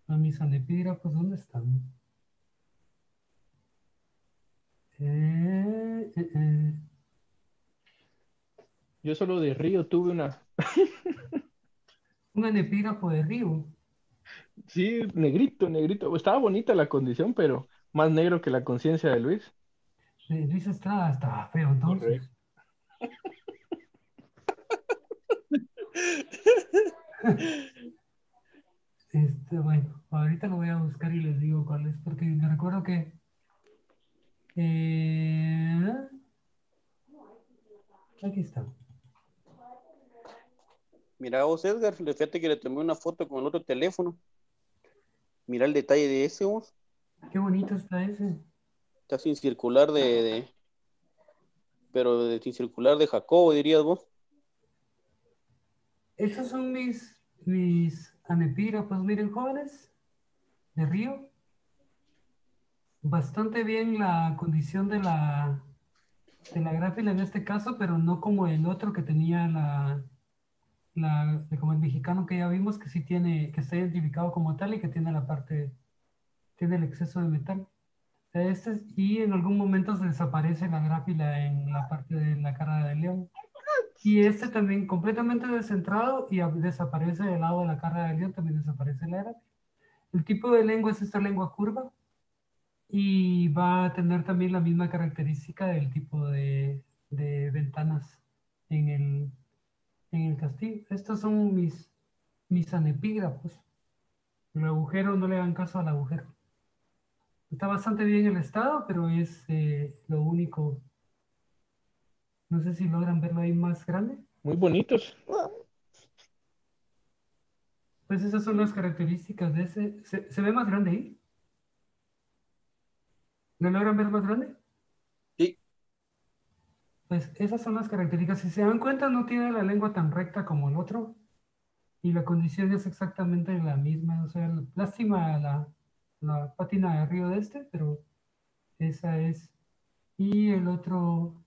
mis anepígrafos. ¿Dónde están? Yo solo de Río tuve una. Un anepígrafo de Río. Sí, negrito. Estaba bonita la condición, pero más negro que la conciencia de Luis. Luis Estrada estaba feo entonces. Bueno, ahorita lo voy a buscar y les digo cuál es, porque me recuerdo que aquí está. Mira vos, Edgar, fíjate que le tomé una foto con el otro teléfono. Mira el detalle de ese, vos. Qué bonito está ese. Está sin circular pero de circular de Jacobo, dirías vos. Estos son mis anepígrafos, miren, jóvenes, de río. Bastante bien la condición de la gráfila en este caso, pero no como el otro que tenía como el mexicano que ya vimos, que sí tiene, que está identificado como tal y que tiene tiene el exceso de metal. Y en algún momento se desaparece la gráfila en la parte de la cara del león. Y este también completamente descentrado y desaparece del lado de la cara del león, también desaparece la gráfila. El tipo de lengua es esta lengua curva y va a tener también la misma característica del tipo de ventanas en el castillo. Estos son mis anepígrafos. El agujero, no le hagan caso al agujero. Está bastante bien el estado, pero es lo único. No sé si logran verlo ahí más grande. Muy bonitos. Pues esas son las características de ese. ¿Se ve más grande ahí? ¿Lo logran ver más grande? Sí. Pues esas son las características. Si se dan cuenta, no tiene la lengua tan recta como el otro. Y la condición es exactamente la misma. O sea, lástima la pátina de río de este, pero esa es. Y el otro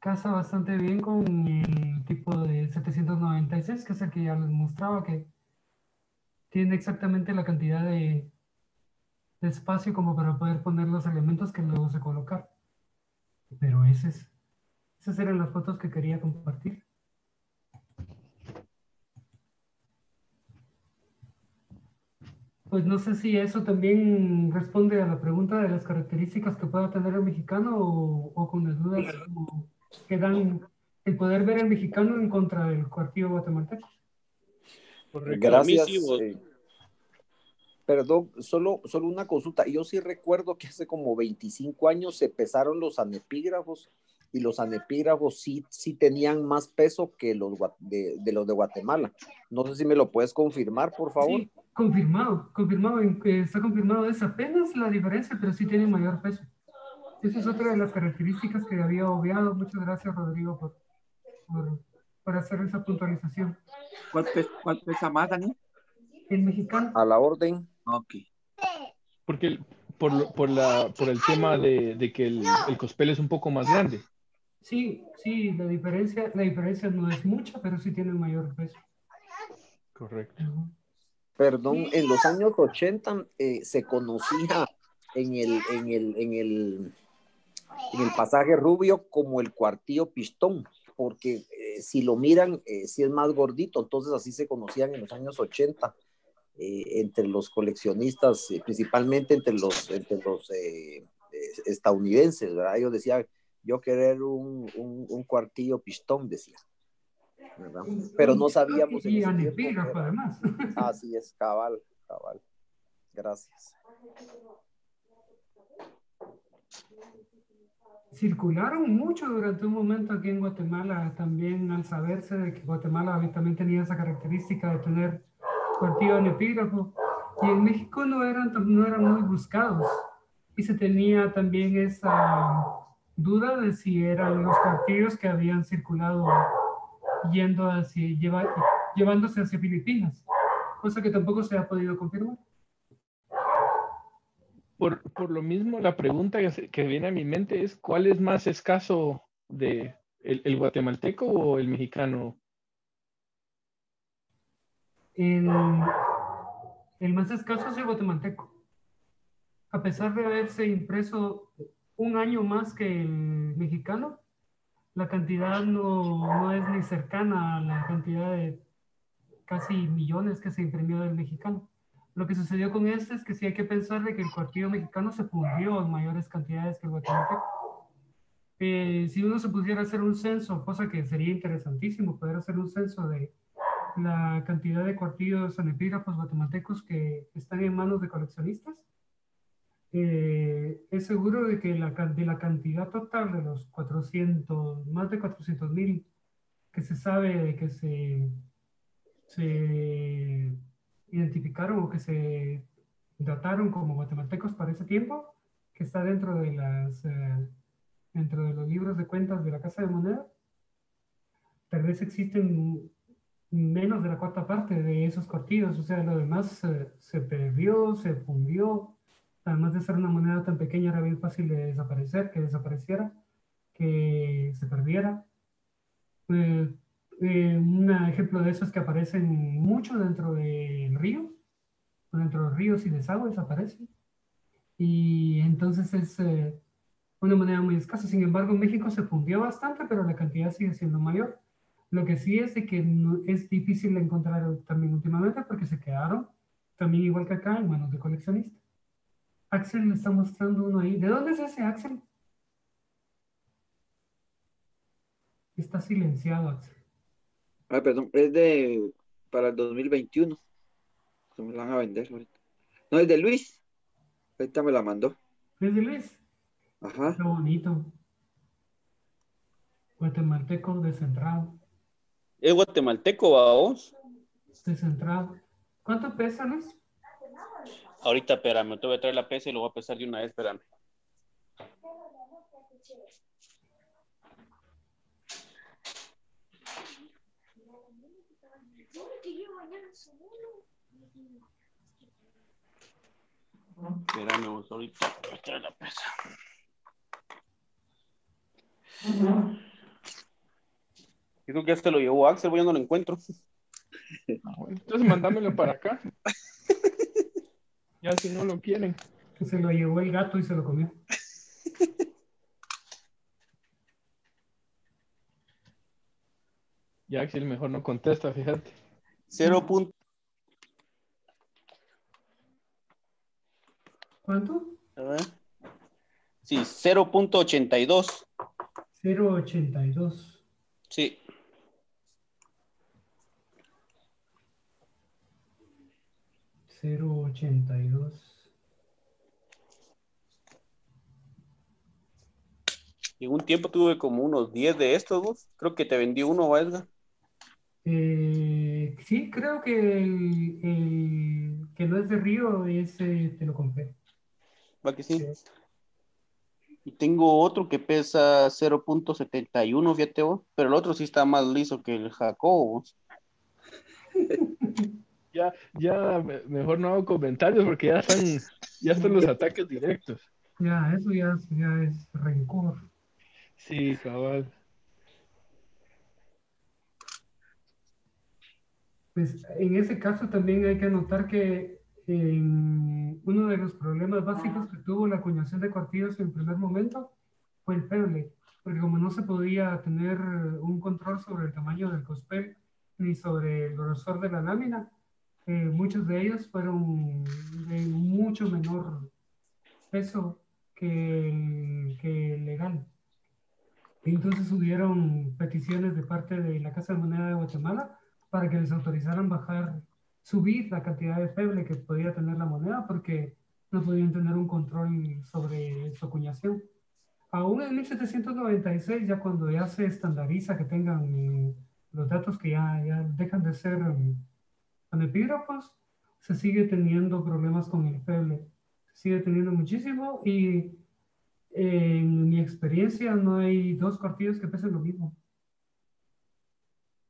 casa bastante bien con el tipo de 796, que es el que ya les mostraba, que tiene exactamente la cantidad de espacio como para poder poner los elementos que luego se colocar. Pero esas eran las fotos que quería compartir. Pues no sé si eso también responde a la pregunta de las características que pueda tener el mexicano o con las dudas que dan el poder ver el mexicano en contra del cuartillo guatemalteco. Correcto. Gracias. Permisivo. Perdón, solo una consulta. Yo sí recuerdo que hace como 25 años se pesaron los anepígrafos y los anepígrafos sí tenían más peso que los de los de Guatemala. No sé si me lo puedes confirmar, por favor. Sí, confirmado, está confirmado. Es apenas la diferencia, pero sí tiene mayor peso. Esa es otra de las características que había obviado. Muchas gracias, Rodrigo, por hacer esa puntualización. ¿Cuál pesa más, Daniel? El mexicano. A la orden. Ok. Porque por el tema de que el cospel es un poco más grande. Sí, la diferencia no es mucha, pero sí tiene mayor peso. Correcto. Perdón, en los años 80 se conocía en el pasaje Rubio como el cuartillo pistón, porque si lo miran, sí es más gordito, entonces así se conocían en los años 80 entre los coleccionistas, principalmente entre los estadounidenses, ¿verdad? Ellos decían, yo querer un cuartillo pistón, decía, ¿verdad? Pero no sabíamos en y ese tiempo. anepígrafo, además. Así es, cabal. Gracias. Circularon mucho durante un momento aquí en Guatemala, también al saberse de que Guatemala también tenía esa característica de tener cuartillo anepígrafo, y en México no eran muy buscados, y se tenía también esa duda de si eran los cuartillos que habían circulado llevándose hacia Filipinas, cosa que tampoco se ha podido confirmar. Por lo mismo, la pregunta que viene a mi mente es, ¿cuál es más escaso de el guatemalteco o el mexicano? El más escaso es el guatemalteco. A pesar de haberse impreso un año más que el mexicano, la cantidad no es ni cercana a la cantidad de casi millones que se imprimió del mexicano. Lo que sucedió con este es que sí hay que pensar de que el cuartillo mexicano se fundió en mayores cantidades que el guatemalteco. Si uno se pudiera hacer un censo, cosa que sería interesantísimo, poder hacer un censo de la cantidad de cuartillos anepígrafos guatemaltecos que están en manos de coleccionistas, es seguro de que de la cantidad total de los más de 400,000 que se sabe de que se identificaron o que se dataron como guatemaltecos para ese tiempo, que está dentro de dentro de los libros de cuentas de la Casa de Moneda, tal vez existen menos de la cuarta parte de esos cuartillos, o sea, lo demás se perdió, se fundió, además de ser una moneda tan pequeña era bien fácil de desaparecer, que desapareciera, que se perdiera. Un ejemplo de eso es que aparecen mucho dentro del río, dentro de los ríos y desagües aparecen, y entonces es una moneda muy escasa. Sin embargo, en México se fundió bastante, pero la cantidad sigue siendo mayor. Lo que sí es de que es difícil de encontrar también últimamente porque se quedaron, también igual que acá, en manos de coleccionistas. Axel le está mostrando uno ahí. ¿De dónde es ese Axel? Está silenciado, Axel. Ay, perdón, para el 2021. Se me la van a vender ahorita. No, es de Luis. Ahorita me la mandó. ¿Es de Luis? Ajá. Qué bonito. Guatemalteco descentrado. ¿Es guatemalteco, vos? Descentrado. ¿Cuánto pesa, Luis? Ahorita, espérame, te voy a traer la pesa y lo voy a pesar de una vez, espérame. Espérame vos, ahorita voy a traer la pesa. Yo creo que este lo llevó Axel, ya no lo encuentro. Bueno, entonces mándamelo para acá. Ya si no lo quieren. Que se lo llevó el gato y se lo comió. Ya Axel mejor no contesta, fíjate. 0. ¿Cuánto? A ver. Sí, 0.82. 0.82. Sí. $0.82. En un tiempo tuve como unos 10 de estos, ¿vos? Creo que te vendí uno, Edgar. Sí, creo que el que no es de Río, ese te lo compré. ¿Va que sí? Y tengo otro que pesa 0.71, fíjate vos. Pero el otro sí está más liso que el Jacobo. Ya mejor no hago comentarios porque ya están los ataques directos. Ya, eso ya es rencor. Sí, cabal. Pues en ese caso también hay que anotar que uno de los problemas básicos que tuvo la acuñación de cuartillos en primer momento fue el peble, porque como no se podía tener un control sobre el tamaño del cospel ni sobre el grosor de la lámina, muchos de ellos fueron de mucho menor peso que el legal. Entonces hubieron peticiones de parte de la Casa de Moneda de Guatemala para que les autorizaran subir la cantidad de feble que podía tener la moneda porque no podían tener un control sobre su acuñación. Aún en 1796, ya cuando ya se estandariza que tengan los datos que ya dejan de ser anepígrafos, se sigue teniendo problemas con el feble. Se sigue teniendo muchísimo y en mi experiencia no hay dos cuartillos que pesen lo mismo.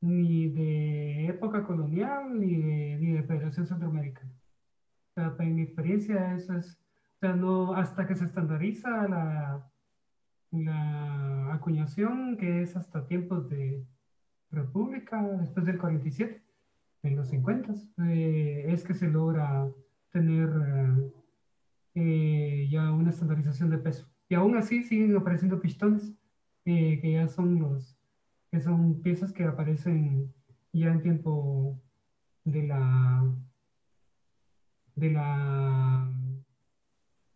Ni de época colonial ni de Federación Centroamericana. O sea, en mi experiencia eso es, o sea, no, hasta que se estandariza la acuñación, que es hasta tiempos de República, después del 47, en los 50, es que se logra tener ya una estandarización de peso. Y aún así siguen apareciendo pistones, que ya que son piezas que aparecen ya en tiempo de la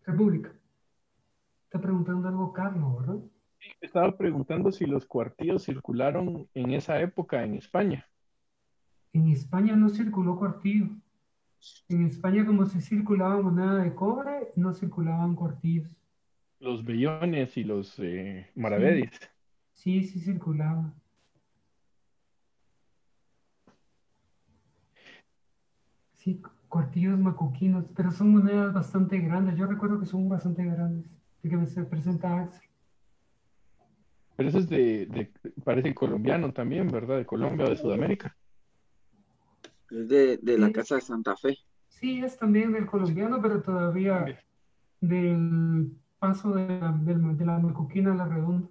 República. Está preguntando algo Carlos, ¿verdad? Estaba preguntando si los cuartillos circularon en esa época en España. En España no circuló cuartillo. En España, como se circulaba moneda de cobre, no circulaban cuartillos. Los bellones y los maravedis. Sí circulaba. Sí, cuartillos macuquinos, pero son monedas bastante grandes. Yo recuerdo que son bastante grandes. Así que se presenta Axel. Pero eso es parece colombiano también, ¿verdad? De Colombia o de Sudamérica. Es de la Sí, Casa de Santa Fe. sí, es también del colombiano, pero todavía del paso de la Mecoquina a la Redonda,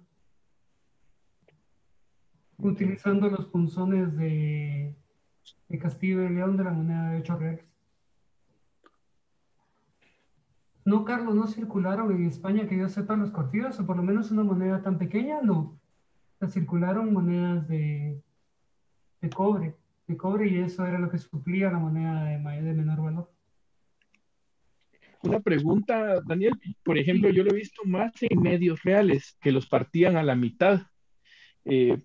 utilizando los punzones de Castillo de León de la moneda de 8 reales. No, Carlos, no circularon en España que yo sepa los cortillos, o por lo menos una moneda tan pequeña, no. O sea, circularon monedas de cobre, de cobre, y eso era lo que suplía la moneda de menor valor. Una pregunta, Daniel. Por ejemplo, Sí, yo lo he visto más en medios reales, que los partían a la mitad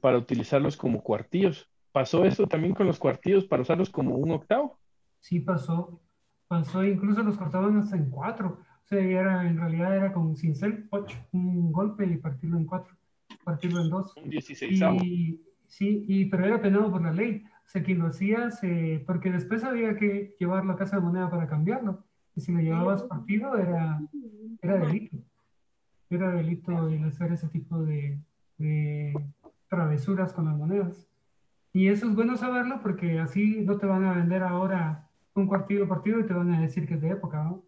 para utilizarlos como cuartillos. ¿Pasó eso también con los cuartillos para usarlos como un octavo? sí pasó, incluso los cortaban hasta en cuatro. O sea, en realidad era con cincel, ocho, un golpe y partirlo en cuatro, partirlo en dos. Un 16avo. Y sí, pero era penado por la ley. O sea, quien lo hacía, porque después había que llevarlo a casa de moneda para cambiarlo. Y si lo llevabas partido, era delito. Era delito el hacer ese tipo de travesuras con las monedas. Y eso es bueno saberlo porque así no te van a vender ahora un partido y te van a decir que es de época, ¿no?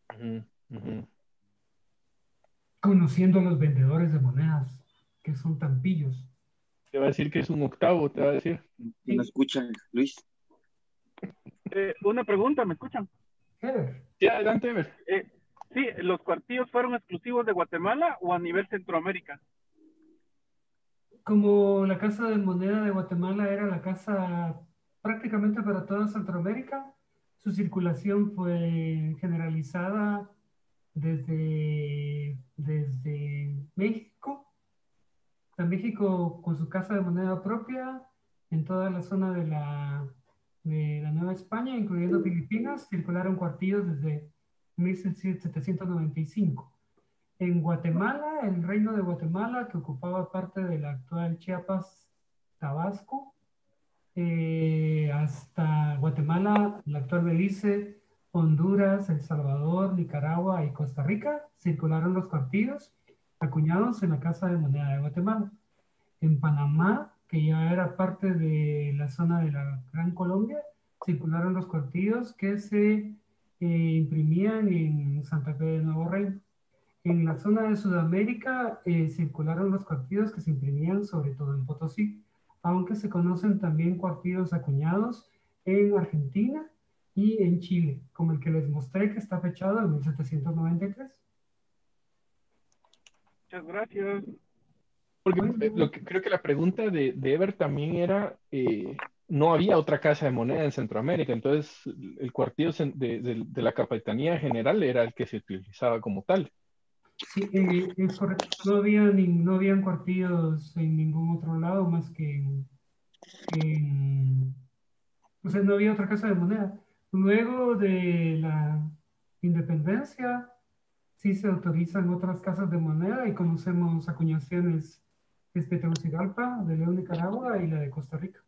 Ujú, ujú. Conociendo a los vendedores de monedas, que son tan pillos. Te va a decir que es un octavo, te va a decir. Que no Sí, escuchan, Luis. Una pregunta, ¿me escuchan? Heber, Sí, adelante, Ever. Sí, ¿los cuartillos fueron exclusivos de Guatemala o a nivel Centroamérica? como la casa de moneda de Guatemala era la casa prácticamente para toda Centroamérica, su circulación fue generalizada desde México. O sea, México con su casa de moneda propia en toda la zona de la Nueva España, incluyendo Filipinas, circularon cuartillos desde 1795. En Guatemala, el reino de Guatemala, que ocupaba parte de la actual Chiapas, Tabasco, hasta Guatemala, la actual Belice, Honduras, El Salvador, Nicaragua y Costa Rica, circularon los cuartillos acuñados en la Casa de Moneda de Guatemala. En Panamá, que ya era parte de la zona de la Gran Colombia, circularon los cuartillos que se imprimían en Santa Fe de Nuevo Reino. En la zona de Sudamérica circularon los cuartillos que se imprimían sobre todo en Potosí, aunque se conocen también cuartillos acuñados en Argentina y en Chile, como el que les mostré que está fechado en 1793. Muchas gracias. Porque Bueno, creo que la pregunta de Ever también era, no había otra casa de moneda en Centroamérica, entonces el cuartillo de la Capitanía General era el que se utilizaba como tal. sí, es correcto. No habían cuartillos en ningún otro lado más que o sea, no había otra casa de moneda. Luego de la independencia, sí se autorizan otras casas de moneda y conocemos acuñaciones de Tegucigalpa, de León, Nicaragua y la de Costa Rica.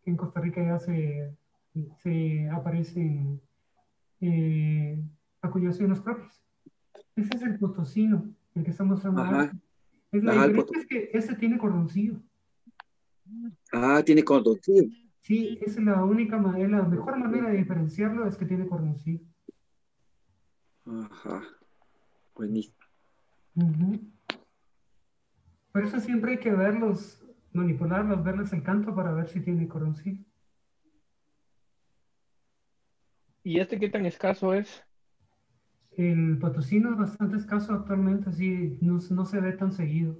En Costa Rica ya se aparecen eh, acuñaciones propias. Ese es el potosino, el que está mostrando ahora. Ajá, La ajá, diferencia es que este tiene cordoncillo. Ah, tiene conductivo. Sí, esa es la única manera, la mejor manera de diferenciarlo es que tiene cordoncillo. Ajá, buenísimo. Ujú. Por eso siempre hay que verlos, manipularlos, verles el canto para ver si tiene cordoncillo. ¿Y este qué tan escaso es? El potosino es bastante escaso actualmente, así no se ve tan seguido.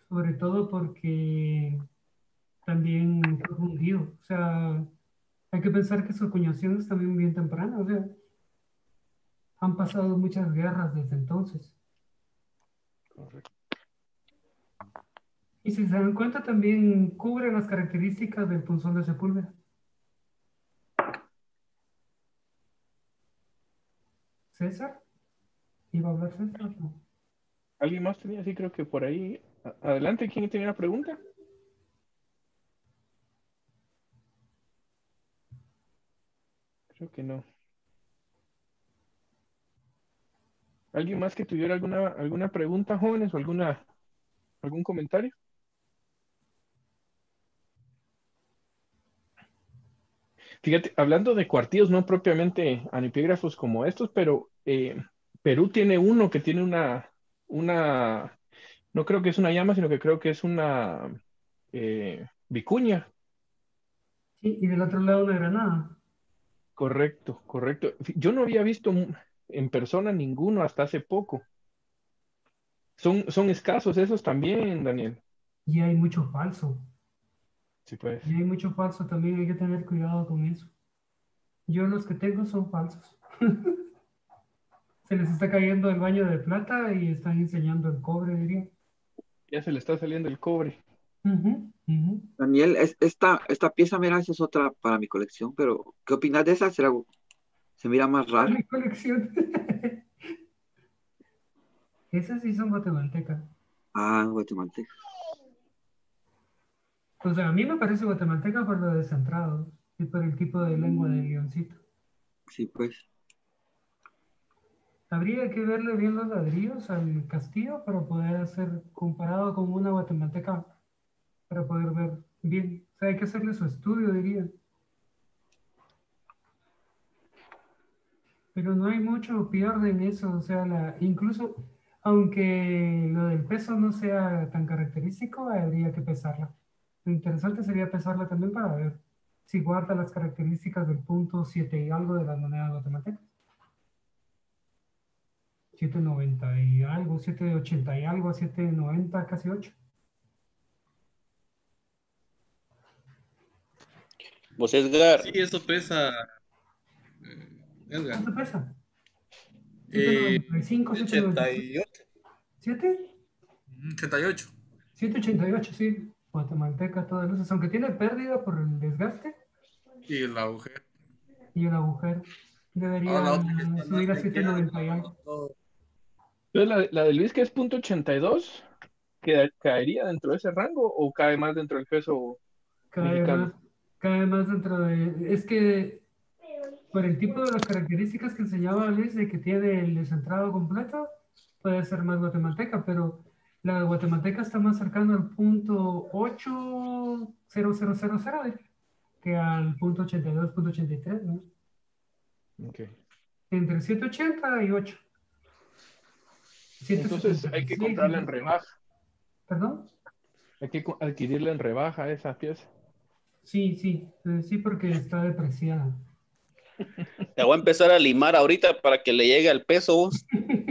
Sobre todo porque también fue fundido. O sea, hay que pensar que su acuñación es también bien temprana. O sea, han pasado muchas guerras desde entonces. Correcto. Y si se dan cuenta, también cubre las características del punzón de Sepúlveda. César, iba a hablar César, ¿no? ¿Alguien más tenía? Sí, creo que por ahí. Adelante, ¿quién tenía una pregunta? Creo que no. ¿Alguien más que tuviera alguna pregunta, jóvenes, o alguna ¿Algún comentario? Fíjate, hablando de cuartillos, no propiamente anipígrafos como estos, pero Perú tiene uno que tiene una, no creo que es una llama, sino que creo que es una vicuña. Sí, y del otro lado una granada. Correcto, correcto. Yo no había visto en persona ninguno hasta hace poco. Son escasos esos también, Daniel. Y hay mucho falso. Sí, pues. Y hay mucho falso también, hay que tener cuidado con eso. Yo los que tengo son falsos. Se les está cayendo el baño de plata y están enseñando el cobre, diría. Ya se le está saliendo el cobre. Ujú, ujú. Daniel, esta pieza, mira, esa es otra para mi colección, pero ¿qué opinas de esa? Se mira más Para rara. mi colección. Esas sí son guatemaltecas. Ah, guatemalteca. O sea, a mí me parece guatemalteca por lo descentrado y por el tipo de lengua del leoncito. Sí, pues. Habría que verle bien los ladrillos al castillo para poder hacer comparado con una guatemalteca, para poder ver bien. O sea, hay que hacerle su estudio, diría. Pero no hay mucho pierde en eso. O sea, incluso aunque lo del peso no sea tan característico, habría que pesarla. Lo interesante sería pesarla también para ver si guarda las características del punto 7 y algo de las monedas guatemaltecas. 7,90 y algo, 7,80 y algo, 7,90, casi 8. Vos, Edgar, Sí, eso pesa, Edgar. ¿Cuánto pesa? Eh, 7,95, 7,97. 88. ¿7? 88. 7,88, sí. Guatemalteca, todas luces. Aunque tiene pérdida por el desgaste Y el agujero. y el agujero. Ahora Debería la otra que está más subir a chequeada, 7,90 y algo. todo. Entonces, la de Luis, que es punto 82, ¿caería dentro de ese rango o cae más dentro del peso Cae mexicano? más, cae más dentro de... Es que por el tipo de las características que enseñaba Luis de que tiene el descentrado completo, puede ser más guatemalteca, pero la guatemalteca está más cercano al punto 80000 que al punto 82, punto 83, ¿no? Okay. Entre 780 y 8. Entonces hay que 776, comprarla en rebaja. ¿perdón? Hay que adquirirla en rebaja esa pieza. Sí, sí, sí, porque está depreciada. te voy a empezar a limar ahorita para que le llegue al peso, vos. Te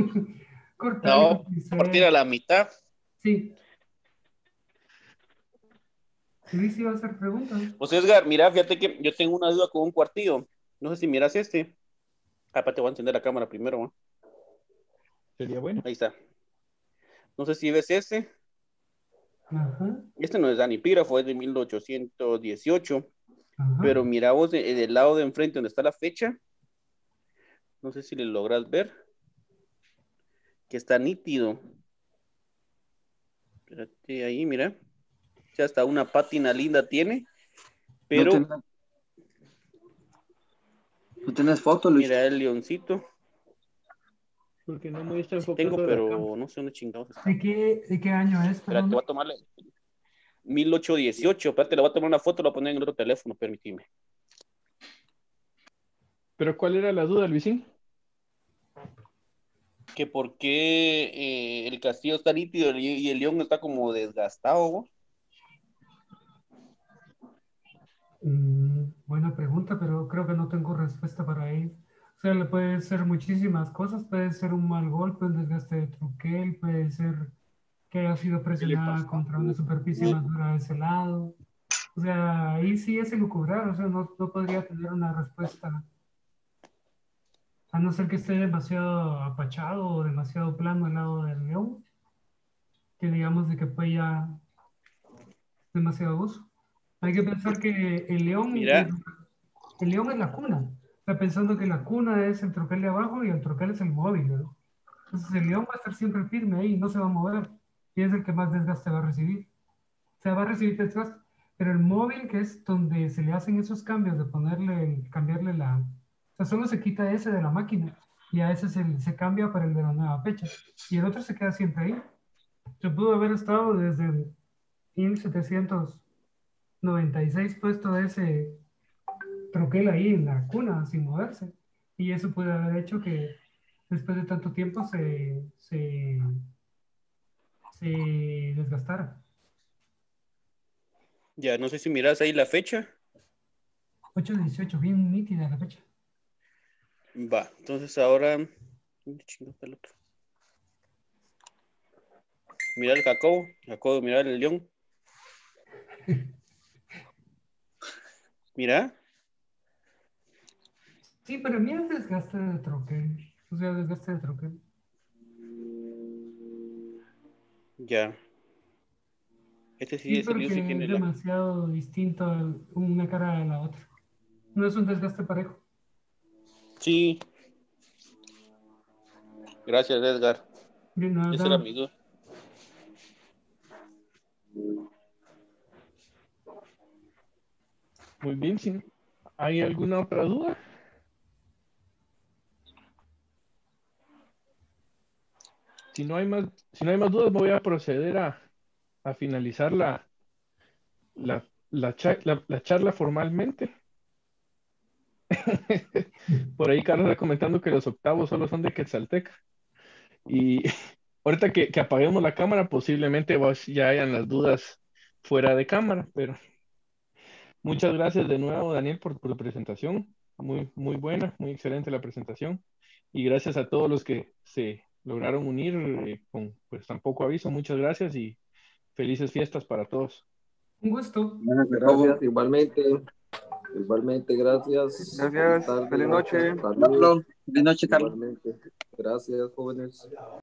Cortarle voy con a partir a pincel. la mitad. Sí. Luis iba a hacer preguntas. Pues Edgar, mira, fíjate que yo tengo una duda con un cuartillo. No sé si miras este. Te voy a encender la cámara primero, ¿no? Sería bueno. Ahí está. No sé si ves este. Ajá, Este no es de anipígrafo, es de 1818. ajá. Pero mira vos del lado de enfrente donde está la fecha. No sé si le logras ver. Que está nítido. Espérate ahí, mira. Ya hasta una pátina linda tiene. ¿No Pero tenés foto, Luis? mira el leoncito. Porque no me está Sí tengo, enfocando la cámara. pero no sé dónde chingados está. ¿De qué año es? Espérate, voy a tomarle 1818. Espérate, le voy a tomar una foto y la voy a poner en el otro teléfono, permíteme. Pero ¿cuál era la duda, Luisín? Que por qué el castillo está nítido y el león está como desgastado, ¿no? Buena pregunta, pero creo que no tengo respuesta para ello. O sea, le puede ser muchísimas cosas. Puede ser un mal golpe, un desgaste de troquel, puede ser que haya sido ¿Qué le presionada pasó? contra una superficie más dura de ese lado. O sea, ahí sí es elucubrar, o sea, no podría tener una respuesta, a no ser que esté demasiado apachado o demasiado plano al lado del león, que digamos de que fue ya demasiado uso. Hay que pensar que Mira, el león es la cuna. Está pensando que la cuna es el troquel de abajo y el troquel es el móvil, ¿no? Entonces el león va a estar siempre firme ahí, no se va a mover. Y es el que más desgaste va a recibir. O sea, va a recibir desgaste. Pero el móvil, que es donde se le hacen esos cambios de cambiarle la... O sea, solo se quita ese de la máquina y a ese se cambia para el de la nueva fecha. Y el otro se queda siempre ahí. Se pudo haber estado desde 1796 puesto ese troquel ahí en la cuna sin moverse. Y eso puede haber hecho que después de tanto tiempo se desgastara. Ya, no sé si miras ahí la fecha. 8/18, bien nítida la fecha. Va, entonces ahora. ¿Dónde chingo está el otro? Mira el Jacobo, mira el león. Mira. Sí, para mí es desgaste de troquel. O sea, desgaste de troquel. Ya. Este Sí, sí, ese lío sí porque tiene es la. demasiado distinto una cara a la otra. No es un desgaste parejo. Sí. Gracias, Edgar. Bien, Ese era nada. mi duda. Muy bien, si hay alguna otra duda. Si no hay más dudas, voy a proceder a finalizar la charla formalmente. Por ahí Carlos está comentando que los octavos solo son de Quetzalteca. Y ahorita que apaguemos la cámara, posiblemente ya hayan las dudas fuera de cámara, pero muchas gracias de nuevo, Daniel, por tu presentación. Muy, muy buena, muy excelente la presentación. Y gracias a todos los que se lograron unir con pues tan poco aviso. Muchas gracias y felices fiestas para todos. Un gusto. Gracias, igualmente. Igualmente, gracias. Feliz Gracias. tarde, Feliz noche. noches, saludos. Buenas noches, Carlos. Igualmente. Gracias, jóvenes.